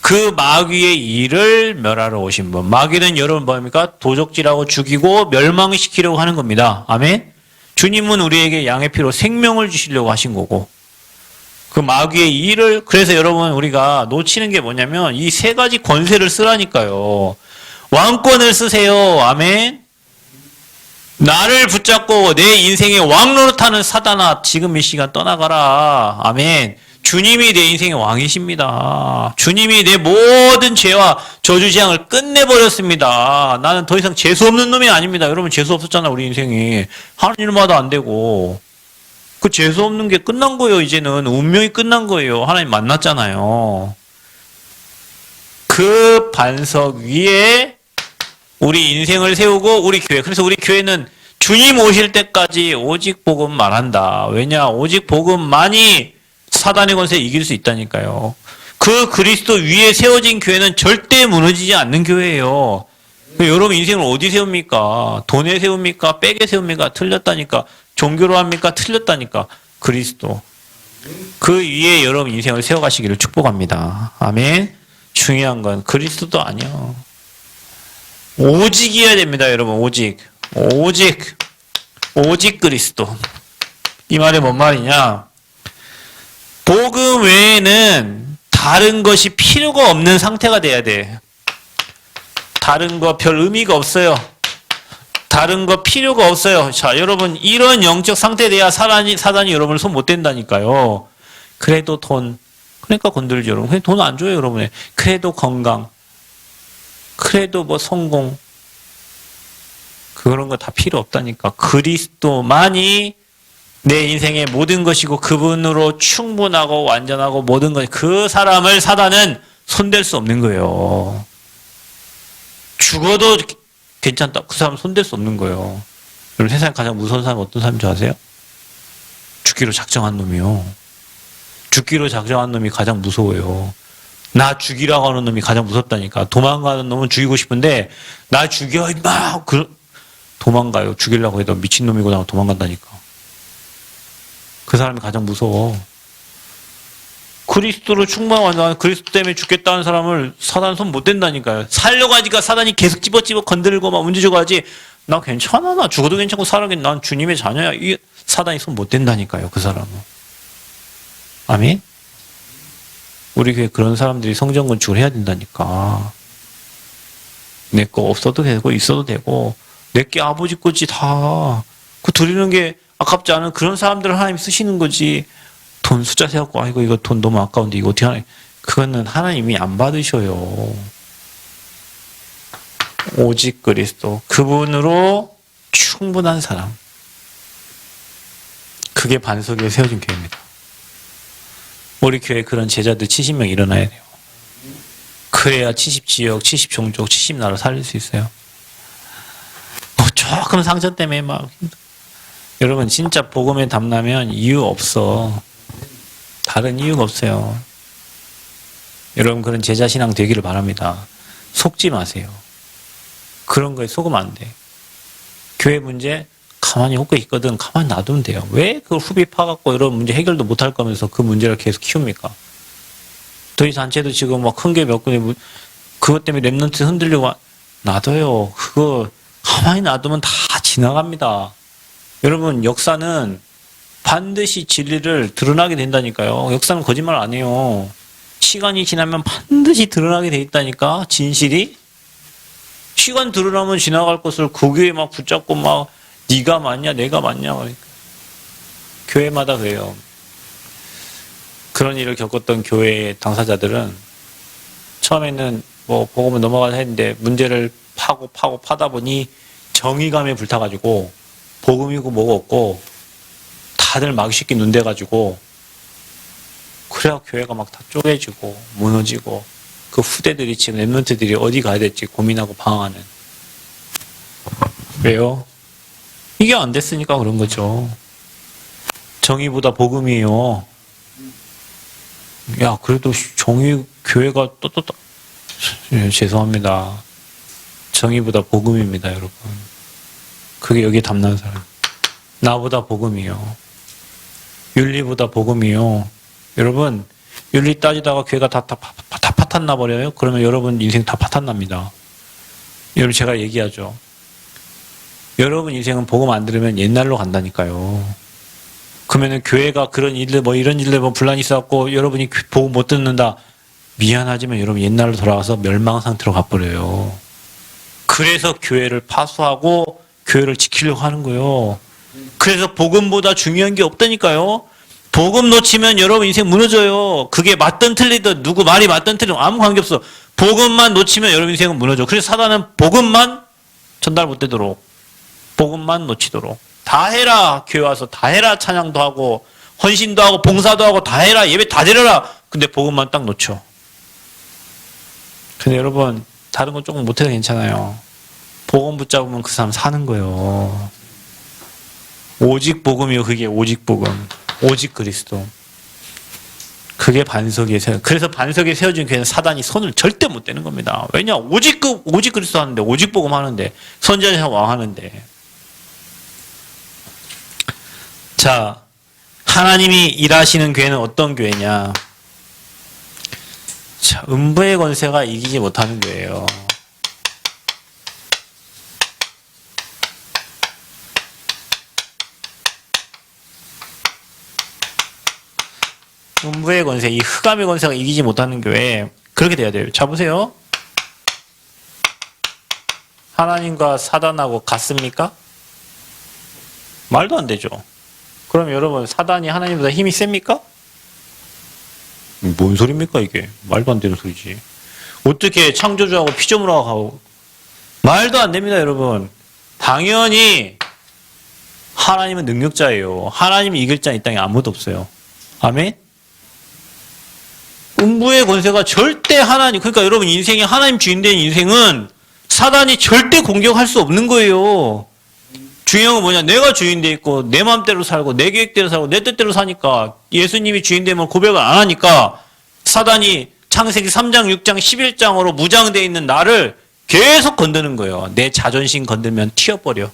Speaker 1: 그 마귀의 일을 멸하러 오신 분. 마귀는 여러분 뭐합니까? 도적질하고 죽이고 멸망시키려고 하는 겁니다. 아멘? 주님은 우리에게 양의 피로 생명을 주시려고 하신 거고. 그 마귀의 일을, 그래서 여러분 우리가 놓치는 게 뭐냐면 이 세 가지 권세를 쓰라니까요. 왕권을 쓰세요. 아멘? 나를 붙잡고 내 인생의 왕노릇하는 사단아, 지금 이 시간 떠나가라. 아멘. 주님이 내 인생의 왕이십니다. 주님이 내 모든 죄와 저주 재앙을 끝내버렸습니다. 나는 더 이상 재수 없는 놈이 아닙니다. 여러분 재수 없었잖아, 우리 인생이. 하는 일마다 안 되고. 그 재수 없는 게 끝난 거예요. 이제는 운명이 끝난 거예요. 하나님 만났잖아요. 그 반석 위에 우리 인생을 세우고 우리 교회. 그래서 우리 교회는 주님 오실 때까지 오직 복음 말한다. 왜냐? 오직 복음만이 사단의 권세에 이길 수 있다니까요. 그 그리스도 위에 세워진 교회는 절대 무너지지 않는 교회예요. 여러분 인생을 어디 세웁니까? 돈에 세웁니까? 백에 세웁니까? 틀렸다니까. 종교로 합니까? 틀렸다니까. 그리스도. 그 위에 여러분 인생을 세워가시기를 축복합니다. 아멘. 중요한 건 그리스도도 아니요. 오직이어야 됩니다, 여러분. 오직 그리스도. 이 말이 뭔 말이냐? 복음 외에는 다른 것이 필요가 없는 상태가 돼야 돼. 다른 거 별 의미가 없어요. 다른 거 필요가 없어요. 자, 여러분 이런 영적 상태 돼야 사단이 여러분을 손 못 댄다니까요. 그래도 돈, 그러니까 건들죠, 여러분. 그냥 돈 안 줘요, 여러분에. 그래도 건강, 그래도 뭐 성공, 그런 거 다 필요 없다니까. 그리스도만이 내 인생의 모든 것이고 그분으로 충분하고 완전하고 모든 것, 그 사람을 사단은 손댈 수 없는 거예요. 죽어도 괜찮다. 그 사람 손댈 수 없는 거예요. 여러분 세상에 가장 무서운 사람은 어떤 사람인 줄 아세요? 죽기로 작정한 놈이요. 죽기로 작정한 놈이 가장 무서워요. 나 죽이라고 하는 놈이 가장 무섭다니까. 도망가는 놈은 죽이고 싶은데 나 죽여 임마 도망가요. 죽이려고 해도 미친놈이고 도망간다니까. 그 사람이 가장 무서워. 그리스도로 충만한 그리스도 때문에 죽겠다는 사람을 사단 손 못 댄다니까요. 살려고 하니까 사단이 계속 집어 건드리고 막 문제주고 하지. 나 괜찮아. 나 죽어도 괜찮고 살아겠 난 주님의 자녀야. 이 사단이 손 못 댄다니까요. 그 사람은. 아멘? 우리 교회 그런 사람들이 성전 건축을 해야 된다니까. 내 거 없어도 되고 있어도 되고 내게 아버지 거지 다. 그 드리는 게 아깝지 않은 그런 사람들을 하나님이 쓰시는 거지. 돈 숫자 세웠고 아이고 이거 돈 너무 아까운데 이거 어떻게 하나. 그거는 하나님이 안 받으셔요. 오직 그리스도. 그분으로 충분한 사람. 그게 반석에 세워진 교회입니다. 우리 교회에 그런 제자들 70명 일어나야 돼요. 그래야 70지역, 70종족, 70나라 살릴 수 있어요. 조금 상처 때문에 막 여러분 진짜 복음에 담나면 이유 없어. 다른 이유가 없어요. 여러분 그런 제자신앙 되기를 바랍니다. 속지 마세요. 그런 거에 속으면 안 돼. 교회 문제 가만히 홀고 있거든. 가만히 놔두면 돼요. 왜 그걸 후비 파갖고 이런 문제 해결도 못할 거면서 그 문제를 계속 키웁니까? 저희 단체도 지금 막 큰 게 몇 군데 그것 때문에 랩런트 흔들려고 놔둬요. 그거 가만히 놔두면 다 지나갑니다. 여러분 역사는 반드시 진리를 드러나게 된다니까요. 역사는 거짓말 안 해요. 시간이 지나면 반드시 드러나게 돼 있다니까. 진실이. 시간 드러나면 지나갈 것을 그 교회 막 붙잡고 막 네가 맞냐 내가 맞냐. 그러니까. 교회마다 그래요. 그런 일을 겪었던 교회 당사자들은 처음에는 뭐 복음을 넘어가자 했는데 문제를 파다 보니 정의감에 불타가지고 복음이고 뭐고 없고 다들 막 쉽게 눈대가지고 그래야 교회가 막 다 쪼개지고 무너지고 그 후대들이 지금 랩런트들이 어디 가야 될지 고민하고 방황하는. 왜요? 이게 안 됐으니까 그런 거죠. 정의보다 복음이에요. 야 그래도 정의 교회가 예, 죄송합니다. 정의보다 복음입니다 여러분. 그게 여기에 담는 사람. 나보다 복음이요. 윤리보다 복음이요. 여러분 윤리 따지다가 교회가 다 파탄나 버려요. 그러면 여러분 인생 다 파탄납니다. 여러분 제가 얘기하죠. 여러분 인생은 복음 안 들으면 옛날로 간다니까요. 그러면은 교회가 그런 일들 뭐 이런 일들 뭐 분란이 있어갖고 여러분이 복음 못 듣는다. 미안하지만 여러분 옛날로 돌아가서 멸망 상태로 가버려요. 그래서 교회를 파수하고 교회를 지키려고 하는 거예요. 그래서 복음보다 중요한 게 없다니까요. 복음 놓치면 여러분 인생 무너져요. 그게 맞든 틀리든 누구 말이 맞든 틀리든 아무 관계없어. 복음만 놓치면 여러분 인생은 무너져. 그래서 사단은 복음만 전달 못 되도록 복음만 놓치도록 다 해라. 교회 와서 다 해라. 찬양도 하고 헌신도 하고 봉사도 하고 다 해라. 예배 다 드려라. 근데 복음만 딱 놓쳐. 근데 여러분 다른 건 조금 못해도 괜찮아요. 복음 붙잡으면 그 사람 사는 거예요. 오직 복음이요. 그게 오직 복음. 오직 그리스도. 그게 반석에 세워. 그래서 반석에 세워진 교회는 사단이 손을 절대 못 대는 겁니다. 왜냐? 오직 그리스도 하는데, 오직 복음 하는데, 선지자 왕 하는데. 자, 하나님이 일하시는 교회는 어떤 교회냐? 자, 음부의 권세가 이기지 못하는 교회예요. 음부의 권세, 이 흑암의 권세가 이기지 못하는 교회, 그렇게 돼야 돼요. 자, 보세요. 하나님과 사단하고 같습니까? 말도 안 되죠. 그럼 여러분, 사단이 하나님보다 힘이 셉니까? 뭔 소리입니까, 이게? 말도 안 되는 소리지. 어떻게 창조주하고 피조물하고 말도 안 됩니다, 여러분. 당연히 하나님은 능력자예요. 하나님이 이길 자는 이 땅에 아무도 없어요. 아멘? 음부의 권세가 절대 하나님, 그러니까 여러분 인생이 하나님 주인 된 인생은 사단이 절대 공격할 수 없는 거예요. 중요한 건 뭐냐? 내가 주인 돼 있고 내 마음대로 살고 내 계획대로 살고 내 뜻대로 사니까 예수님이 주인 되면 고백을 안 하니까 사단이 창세기 3장, 6장, 11장으로 무장되어 있는 나를 계속 건드는 거예요. 내 자존심 건들면 튀어버려.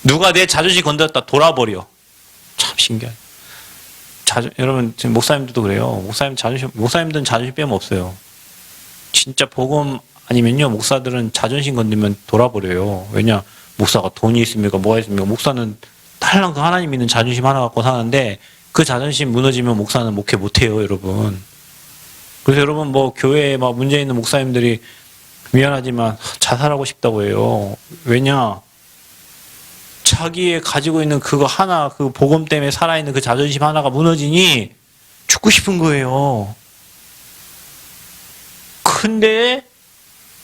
Speaker 1: 누가 내 자존심 건드렸다 돌아버려. 참 신기하죠. 여러분 지금 목사님들도 그래요. 목사님들은 자존심 빼면 없어요. 진짜 복음 아니면요 목사들은 자존심 건들면 돌아버려요. 왜냐? 목사가 돈이 있습니까? 뭐가 있습니까? 목사는 딸랑 그 하나님 있는 자존심 하나 갖고 사는데 그 자존심 무너지면 목사는 목회 못해요, 여러분. 그래서 여러분 뭐 교회에 막 문제 있는 목사님들이 미안하지만 자살하고 싶다고 해요. 왜냐? 자기의 가지고 있는 그거 하나, 그 복음 때문에 살아있는 그 자존심 하나가 무너지니 죽고 싶은 거예요. 근데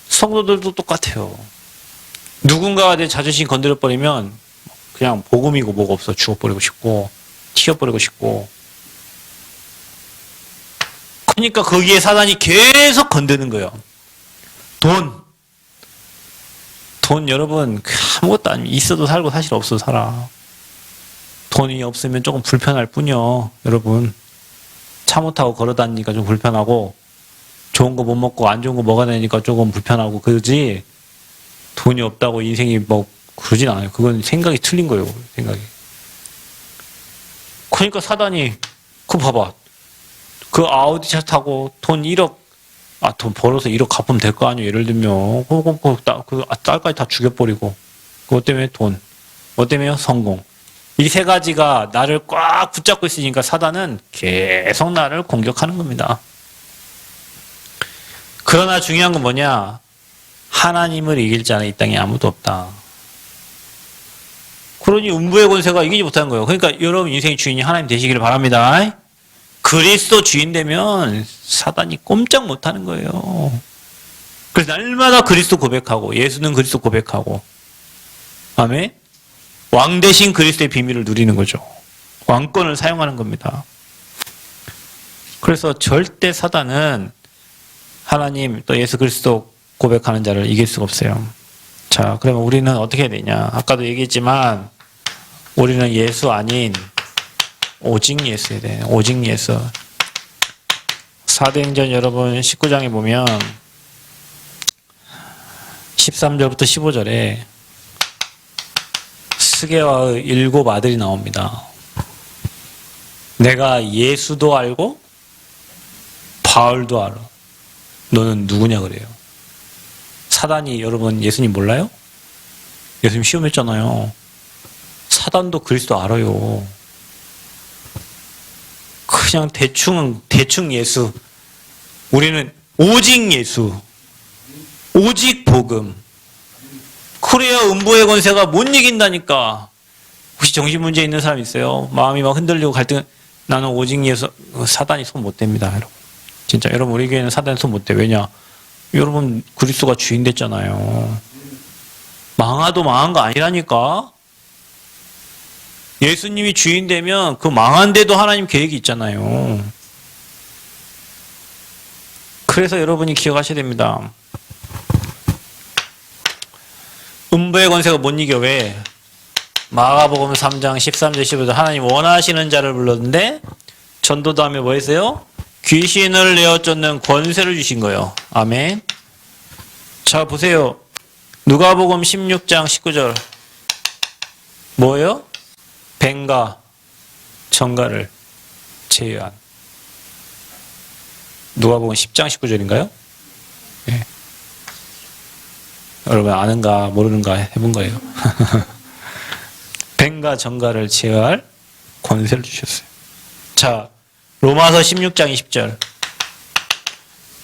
Speaker 1: 성도들도 똑같아요. 누군가가 내 자존심 건드려버리면 그냥 복음이고 뭐가 없어. 죽어버리고 싶고 튀어버리고 싶고. 그러니까 거기에 사단이 계속 건드는 거예요. 돈 여러분 아무것도 아니면 있어도 살고 사실 없어도 살아. 돈이 없으면 조금 불편할 뿐이요. 여러분 차 못 타고 걸어다니니까 좀 불편하고 좋은 거 못 먹고 안 좋은 거 먹어야 되니까 조금 불편하고 그러지 돈이 없다고 인생이 뭐 그러진 않아요. 그건 생각이 틀린 거예요. 생각이. 그러니까 사단이 그거 봐봐. 그 아우디차 타고 돈 1억 돈 벌어서 1억 갚으면 될 거 아니에요. 예를 들면 그 딸까지 다 죽여버리고 그것 때문에 돈, 그것 때문에 성공. 이 세 가지가 나를 꽉 붙잡고 있으니까 사단은 계속 나를 공격하는 겁니다. 그러나 중요한 건 뭐냐? 하나님을 이길 자는 이 땅에 아무도 없다. 그러니 음부의 권세가 이기지 못하는 거예요. 그러니까 여러분 인생의 주인이 하나님 되시기를 바랍니다. 그리스도 주인 되면 사단이 꼼짝 못하는 거예요. 그래서 날마다 그리스도 고백하고 예수는 그리스도 고백하고 아멘? 왕 대신 그리스도의 비밀을 누리는 거죠. 왕권을 사용하는 겁니다. 그래서 절대 사단은 하나님 또 예수 그리스도 고백하는 자를 이길 수가 없어요. 자, 그러면 우리는 어떻게 해야 되냐? 아까도 얘기했지만 우리는 예수 아닌 오직 예수에 대해 오직 예수. 사도행전 여러분 19장에 보면 13절부터 15절에 스게와의 7 아들이 나옵니다. 내가 예수도 알고 바울도 알아. 너는 누구냐 그래요. 사단이 여러분 예수님 몰라요? 예수님 시험했잖아요. 사단도 그리스도 알아요. 그냥 대충 예수. 우리는 오직 예수. 오직 복음. 그래야 음부의 권세가 못 이긴다니까. 혹시 정신문제 있는 사람 있어요? 마음이 막 흔들리고 갈등. 나는 오직 예수. 사단이 손 못 댑니다. 여러분. 진짜 여러분 우리 교회는 사단이 손 못 대. 왜냐? 여러분 그리스도가 주인 됐잖아요. 망하도 망한 거 아니라니까. 예수님이 주인 되면 그 망한 데도 하나님 계획이 있잖아요. 그래서 여러분이 기억하셔야 됩니다. 음부의 권세가 못 이겨. 왜? 마가복음 3장 13절 15절 하나님 원하시는 자를 불렀는데 전도도 하며 뭐 했어요? 귀신을 내어 쫓는 권세를 주신 거예요. 아멘. 자 보세요. 누가복음 16장 19절 뭐예요? 뱀과 정갈을 제외한. 누가복음 10장 19절인가요? 네. 여러분 아는가 모르는가 해본 거예요. 뱀과 정갈을 제어할 권세를 주셨어요. 자 로마서 16장 20절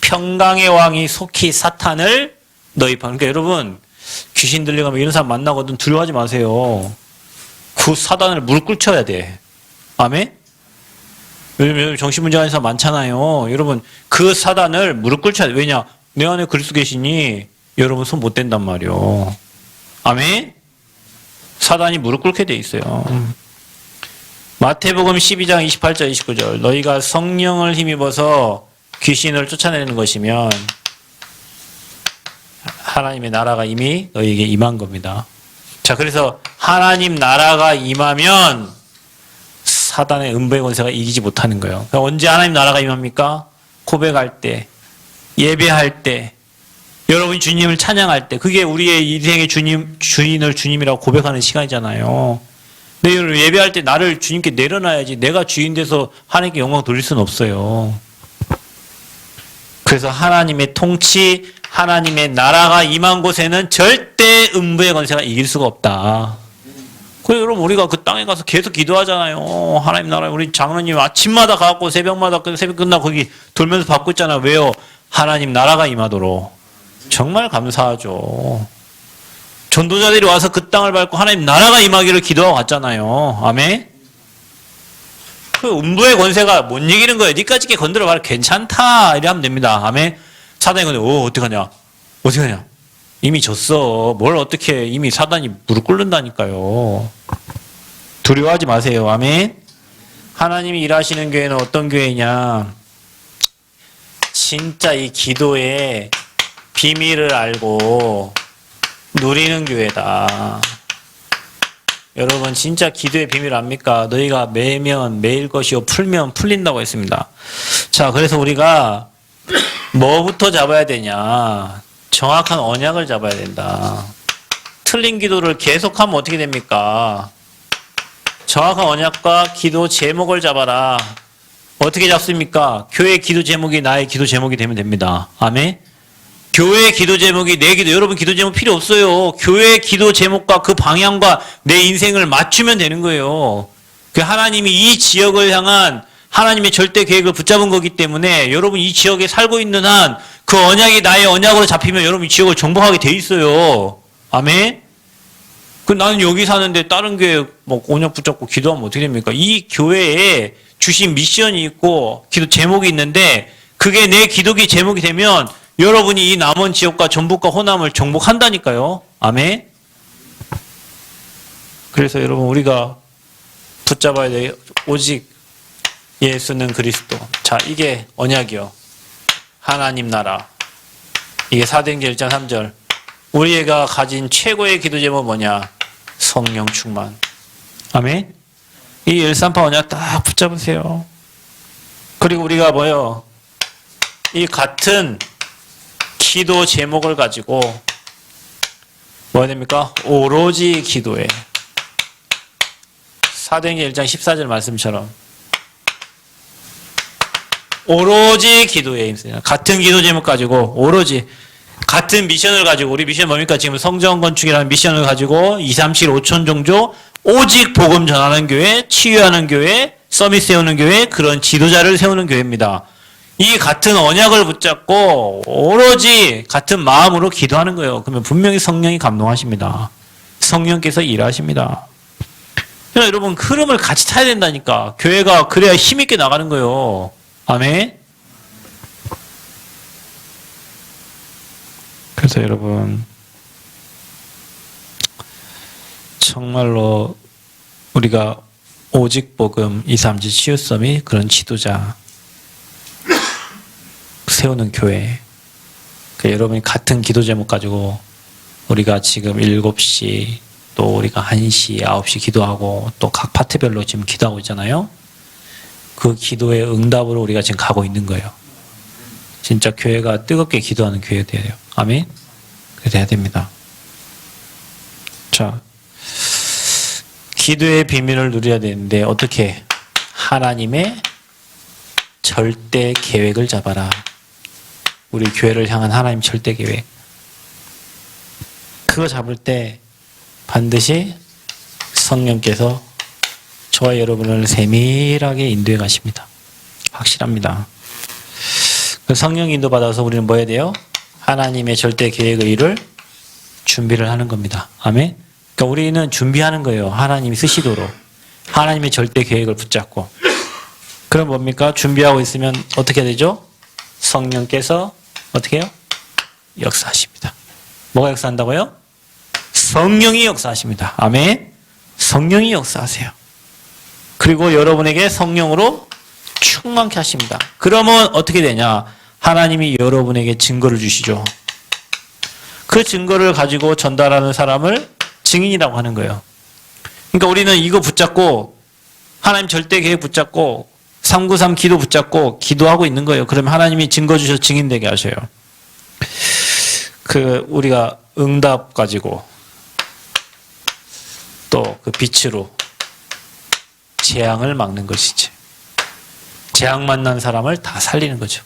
Speaker 1: 평강의 왕이 속히 사탄을 너희 방. 그러니까 여러분 귀신 들려가면 이런 사람 만나거든 두려워하지 마세요. 그 사단을 무릎 꿇쳐야 돼. 아멘? 요즘 정신문제가 있는 사람 많잖아요. 여러분 그 사단을 무릎 꿇쳐야 돼. 왜냐? 내 안에 그리스도 계시니 여러분 손 못 댄단 말이요. 아멘? 사단이 무릎 꿇게 돼 있어요. 마태복음 12장 28절 29절 너희가 성령을 힘입어서 귀신을 쫓아내는 것이면 하나님의 나라가 이미 너희에게 임한 겁니다. 자, 그래서 하나님 나라가 임하면 사단의 음부의 권세가 이기지 못하는 거예요. 그러니까 언제 하나님 나라가 임합니까? 고백할 때, 예배할 때, 여러분이 주님을 찬양할 때, 그게 우리의 인생의 주인을 주님이라고 고백하는 시간이잖아요. 근데 여러분 예배할 때 나를 주님께 내려놔야지 내가 주인 돼서 하나님께 영광 돌릴 수는 없어요. 그래서 하나님의 통치, 하나님의 나라가 임한 곳에는 절대 음부의 권세가 이길 수가 없다. 그래서 여러분 우리가 그 땅에 가서 계속 기도하잖아요. 하나님 나라, 우리 장로님 아침마다 가고 새벽마다 새벽 끝나고 거기 돌면서 받고 있잖아요. 왜요? 하나님 나라가 임하도록. 정말 감사하죠. 전도자들이 와서 그 땅을 밟고 하나님 나라가 임하기를 기도하고 갔잖아요. 아멘. 그 음부의 권세가 못 이기는 거예요. 니까짓게 건드려봐라. 괜찮다. 이래 하면 됩니다. 아멘. 사단이 건데, 어떡하냐. 어떡하냐. 이미 졌어. 뭘 어떻게 이미 사단이 무릎 꿇는다니까요. 두려워하지 마세요. 아멘. 하나님이 일하시는 교회는 어떤 교회냐. 진짜 이 기도의 비밀을 알고 누리는 교회다. 여러분 진짜 기도의 비밀 압니까? 너희가 매면 매일 것이요 풀면 풀린다고 했습니다. 자, 그래서 우리가 뭐부터 잡아야 되냐? 정확한 언약을 잡아야 된다. 틀린 기도를 계속하면 어떻게 됩니까? 정확한 언약과 기도 제목을 잡아라. 어떻게 잡습니까? 교회 기도 제목이 나의 기도 제목이 되면 됩니다. 아멘. 교회 기도 제목이 내 기도, 여러분 기도 제목 필요 없어요. 교회 기도 제목과 그 방향과 내 인생을 맞추면 되는 거예요. 그 하나님이 이 지역을 향한 하나님의 절대 계획을 붙잡은 거기 때문에 여러분 이 지역에 살고 있는 한 그 언약이 나의 언약으로 잡히면 여러분 이 지역을 정복하게 돼 있어요. 아멘? 그 나는 여기 사는데 다른 교회 뭐 언약 붙잡고 기도하면 어떻게 됩니까? 이 교회에 주신 미션이 있고 기도 제목이 있는데 그게 내 기도기 제목이 되면 여러분이 이 남은 지역과 전북과 호남을 정복한다니까요. 아멘. 그래서 여러분 우리가 붙잡아야 돼. 오직 예수는 그리스도. 자, 이게 언약이요. 하나님 나라. 이게 사도행전 1장 3절. 우리가 가진 최고의 기도 제목 뭐냐? 성령 충만. 아멘. 이 138 언약 딱 붙잡으세요. 그리고 우리가 뭐요? 이 같은 기도 제목을 가지고 뭐야 됩니까? 오로지 기도에 사도행전 1장 14절 말씀처럼 오로지 기도에 힘쓰냐. 같은 기도 제목 가지고 오로지 같은 미션을 가지고 우리 미션 뭡니까? 지금 성전 건축이라는 미션을 가지고 2, 3, 7, 5천 종조 오직 복음 전하는 교회, 치유하는 교회, 서밋 세우는 교회, 그런 지도자를 세우는 교회입니다. 이 같은 언약을 붙잡고 오로지 같은 마음으로 기도하는 거예요. 그러면 분명히 성령이 감동하십니다. 성령께서 일하십니다. 그러니까 여러분 흐름을 같이 타야 된다니까. 교회가 그래야 힘있게 나가는 거예요. 아멘. 그래서 여러분 정말로 우리가 오직 복음 2, 3, 7 치유 서밋 그런 지도자 세우는 교회. 그러니까 여러분이 같은 기도 제목 가지고 우리가 지금 7시 또 우리가 1시, 9시 기도하고 또 각 파트별로 지금 기도하고 있잖아요. 그 기도의 응답으로 우리가 지금 가고 있는 거예요. 진짜 교회가 뜨겁게 기도하는 교회가 돼야 돼요. 아멘? 그래야 돼야 됩니다. 자, 기도의 비밀을 누려야 되는데 어떻게? 하나님의 절대 계획을 잡아라. 우리 교회를 향한 하나님 절대 계획. 그거 잡을 때 반드시 성령께서 저와 여러분을 세밀하게 인도해 가십니다. 확실합니다. 그 성령 인도 받아서 우리는 뭐 해야 돼요? 하나님의 절대 계획의 일을 준비를 하는 겁니다. 아멘. 그러니까 우리는 준비하는 거예요. 하나님이 쓰시도록. 하나님의 절대 계획을 붙잡고. 그럼 뭡니까? 준비하고 있으면 어떻게 되죠? 성령께서 어떻게 해요? 역사하십니다. 뭐가 역사한다고요? 성령이 역사하십니다. 아멘. 성령이 역사하세요. 그리고 여러분에게 성령으로 충만케 하십니다. 그러면 어떻게 되냐? 하나님이 여러분에게 증거를 주시죠. 그 증거를 가지고 전달하는 사람을 증인이라고 하는 거예요. 그러니까 우리는 이거 붙잡고 하나님 절대 계획 붙잡고 393 기도 붙잡고 기도하고 있는 거예요. 그러면 하나님이 증거 주셔서 증인되게 하셔요. 우리가 응답 가지고 또 그 빛으로 재앙을 막는 것이지. 재앙 만난 사람을 다 살리는 거죠.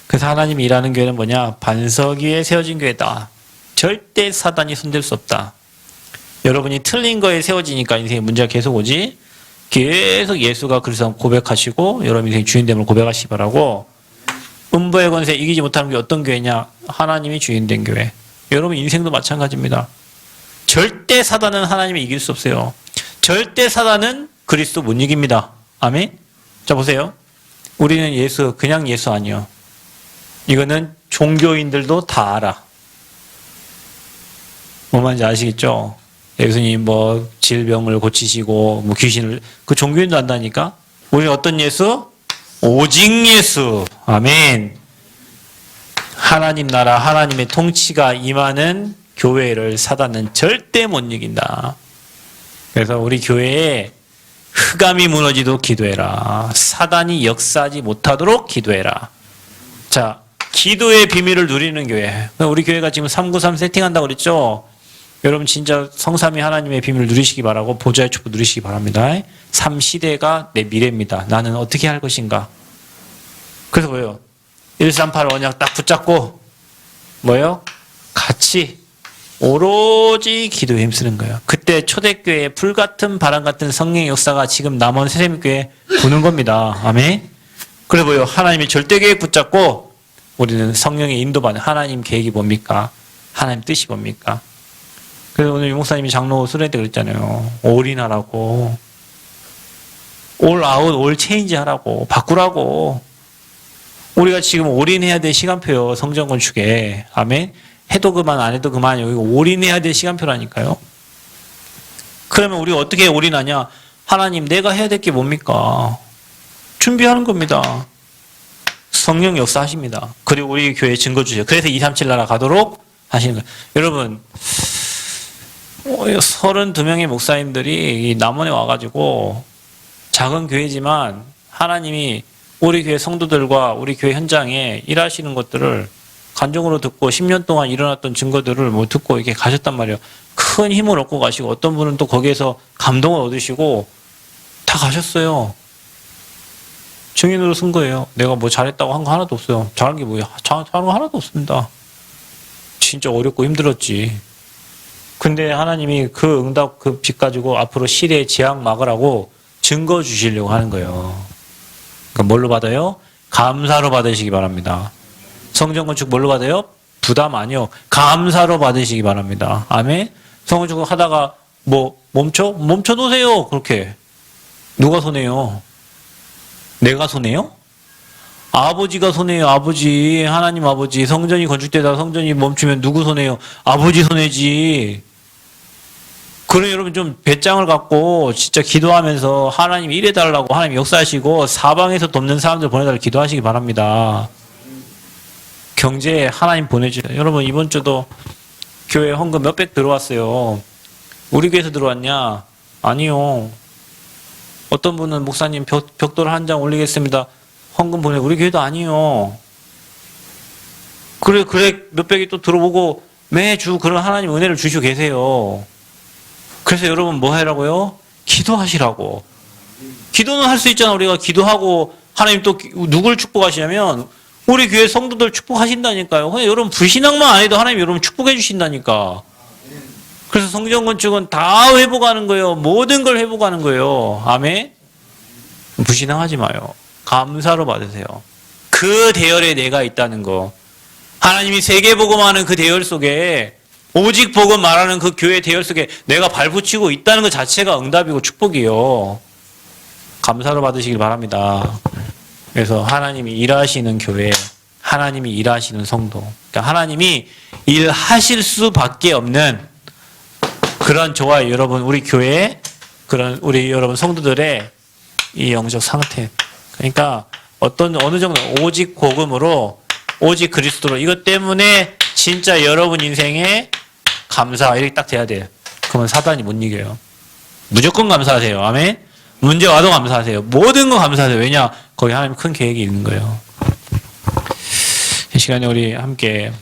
Speaker 1: 그래서 하나님이 일하는 교회는 뭐냐? 반석 위에 세워진 교회다. 절대 사단이 손댈 수 없다. 여러분이 틀린 거에 세워지니까 인생에 문제가 계속 오지. 계속 예수가 그리스도 고백하시고 여러분 인생 주인됨을 고백하시기 바라고. 음부의 권세 이기지 못하는 게 어떤 교회냐? 하나님이 주인된 교회. 여러분 인생도 마찬가지입니다. 절대 사단은 하나님이 이길 수 없어요. 절대 사단은 그리스도 못 이깁니다. 아멘? 자 보세요. 우리는 예수 그냥 예수 아니요. 이거는 종교인들도 다 알아. 뭐 말인지 아시겠죠? 예수님 뭐 질병을 고치시고 뭐 귀신을 그 종교인도 안다니까. 우리 어떤 예수? 오직 예수. 아멘. 하나님 나라 하나님의 통치가 임하는 교회를 사단은 절대 못 이긴다. 그래서 우리 교회에 흑암이 무너지도 기도해라. 사단이 역사하지 못하도록 기도해라. 자, 기도의 비밀을 누리는 교회. 우리 교회가 지금 393 세팅한다고 그랬죠? 여러분 진짜 성삼위 하나님의 비밀을 누리시기 바라고 보좌의 축복 누리시기 바랍니다. 3시대가 내 미래입니다. 나는 어떻게 할 것인가? 그래서 뭐예요? 138 언약 딱 붙잡고 뭐예요? 같이 오로지 기도에 힘쓰는 거예요. 그때 초대교회의 불같은 바람같은 성령의 역사가 지금 남원 세례교회에 부는 겁니다. 아멘. 그래 뭐예요? 하나님의 절대계획 붙잡고 우리는 성령의 인도받는 하나님 계획이 뭡니까? 하나님 뜻이 뭡니까? 그래서 오늘 유 목사님이 장로 수련회 때 그랬잖아요. 올인하라고. 올 아웃, 올 체인지 하라고. 바꾸라고. 우리가 지금 올인해야 될 시간표요. 성전 건축에. 아멘. 해도 그만 안 해도 그만 여기 올인해야 될 시간표라니까요. 그러면 우리가 어떻게 올인하냐? 하나님 내가 해야 될 게 뭡니까? 준비하는 겁니다. 성령 역사하십니다. 그리고 우리 교회에 증거 주세요. 그래서 237 나라 가도록 하시는 거예요. 여러분 32명의 목사님들이 이 남원에 와가지고 작은 교회지만 하나님이 우리 교회 성도들과 우리 교회 현장에 일하시는 것들을 간증으로 듣고 10년 동안 일어났던 증거들을 뭐 듣고 이렇게 가셨단 말이에요. 큰 힘을 얻고 가시고 어떤 분은 또 거기에서 감동을 얻으시고 다 가셨어요. 증인으로 쓴 거예요. 내가 뭐 잘했다고 한 거 하나도 없어요. 잘한 게 뭐야? 잘한 거 하나도 없습니다. 진짜 어렵고 힘들었지. 근데 하나님이 그 응답 그 빛 가지고 앞으로 시대의 재앙 막으라고 증거 주시려고 하는 거예요. 그러니까 뭘로 받아요? 감사로 받으시기 바랍니다. 성전 건축 뭘로 받아요? 부담 아니요. 감사로 받으시기 바랍니다. 아멘. 성전 건축 하다가 뭐 멈춰 놓으세요. 그렇게 누가 손해요? 내가 손해요? 아버지가 손해요. 아버지 하나님 아버지 성전이 건축되다가 성전이 멈추면 누구 손해요? 아버지 손해지. 그럼 여러분 좀 배짱을 갖고 진짜 기도하면서 하나님 일해달라고 하나님 역사하시고 사방에서 돕는 사람들 보내달라고 기도하시기 바랍니다. 경제에 하나님 보내주세요. 여러분 이번 주도 교회 헌금 몇백 들어왔어요. 우리 교회에서 들어왔냐? 아니요. 어떤 분은 목사님 벽돌 한 장 올리겠습니다. 헌금 보내고 우리 교회도 아니요. 그래 몇백이 또 들어보고 매주 그런 하나님 은혜를 주시고 계세요. 그래서 여러분 뭐 하라고요? 기도하시라고. 기도는 할 수 있잖아. 우리가 기도하고 하나님 또 누굴 축복하시냐면 우리 교회 성도들 축복하신다니까요. 그냥 여러분 불신앙만 안 해도 하나님 여러분 축복해 주신다니까. 그래서 성전 건축은 다 회복하는 거예요. 모든 걸 회복하는 거예요. 아멘. 불신앙하지 마요. 감사로 받으세요. 그 대열에 내가 있다는 거. 하나님이 세계 복음하는 그 대열 속에 오직 복음 말하는 그 교회 대열 속에 내가 발붙이고 있다는 것 자체가 응답이고 축복이요. 감사로 받으시길 바랍니다. 그래서 하나님이 일하시는 교회, 하나님이 일하시는 성도. 그러니까 하나님이 일하실 수밖에 없는 그런 저와 여러분 우리 교회 그런 우리 여러분 성도들의 이 영적 상태. 그러니까 어느 정도 오직 복음으로 오직 그리스도로. 이것 때문에 진짜 여러분 인생에 감사 이렇게 딱 돼야 돼요. 그러면 사단이 못 이겨요. 무조건 감사하세요. 아멘. 문제 와도 감사하세요. 모든 거 감사하세요. 왜냐? 거기 하나님 큰 계획이 있는 거예요. 이 시간에 우리 함께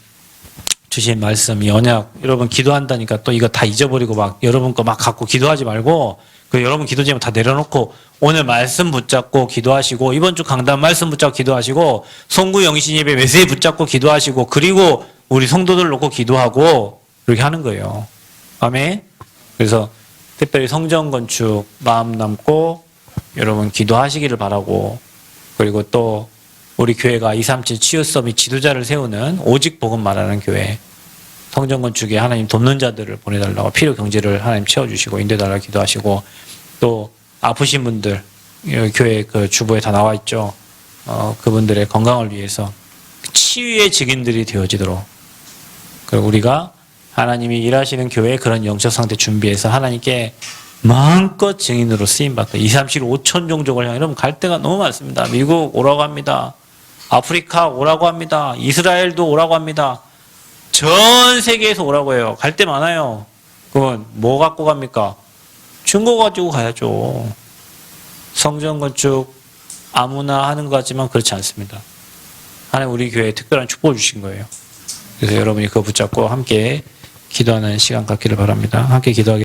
Speaker 1: 주신 말씀, 이 언약, 여러분 기도한다니까 또 이거 다 잊어버리고 막 여러분 거 막 갖고 기도하지 말고 그 여러분 기도 제목 다 내려놓고 오늘 말씀 붙잡고 기도하시고 이번 주 강단 말씀 붙잡고 기도하시고 송구 영신 예배 메시지 붙잡고 기도하시고 그리고 우리 성도들 놓고 기도하고 이렇게 하는 거예요. 아멘. 그래서 특별히 성전 건축 마음 남고 여러분 기도하시기를 바라고 그리고 또 우리 교회가 237 치유 서밋 지도자를 세우는 오직 복음 말하는 교회 성전 건축에 하나님 돕는 자들을 보내달라고 필요 경제를 하나님 채워주시고 인도해달라고 기도하시고 또 아프신 분들 교회 그 주보에 다 나와 있죠. 그분들의 건강을 위해서 치유의 증인들이 되어지도록 그리고 우리가 하나님이 일하시는 교회에 그런 영적 상태 준비해서 하나님께 마음껏 증인으로 쓰임받고 237 5천 종족을 향해 여러분 갈 데가 너무 많습니다. 미국 오라고 합니다. 아프리카 오라고 합니다. 이스라엘도 오라고 합니다. 전 세계에서 오라고 해요. 갈 데 많아요. 그건 뭐 갖고 갑니까? 증거 가지고 가야죠. 성전 건축 아무나 하는 것 같지만 그렇지 않습니다. 하나님 우리 교회에 특별한 축복을 주신 거예요. 그래서 여러분이 그거 붙잡고 함께 기도하는 시간 갖기를 바랍니다. 함께 기도하겠습니다.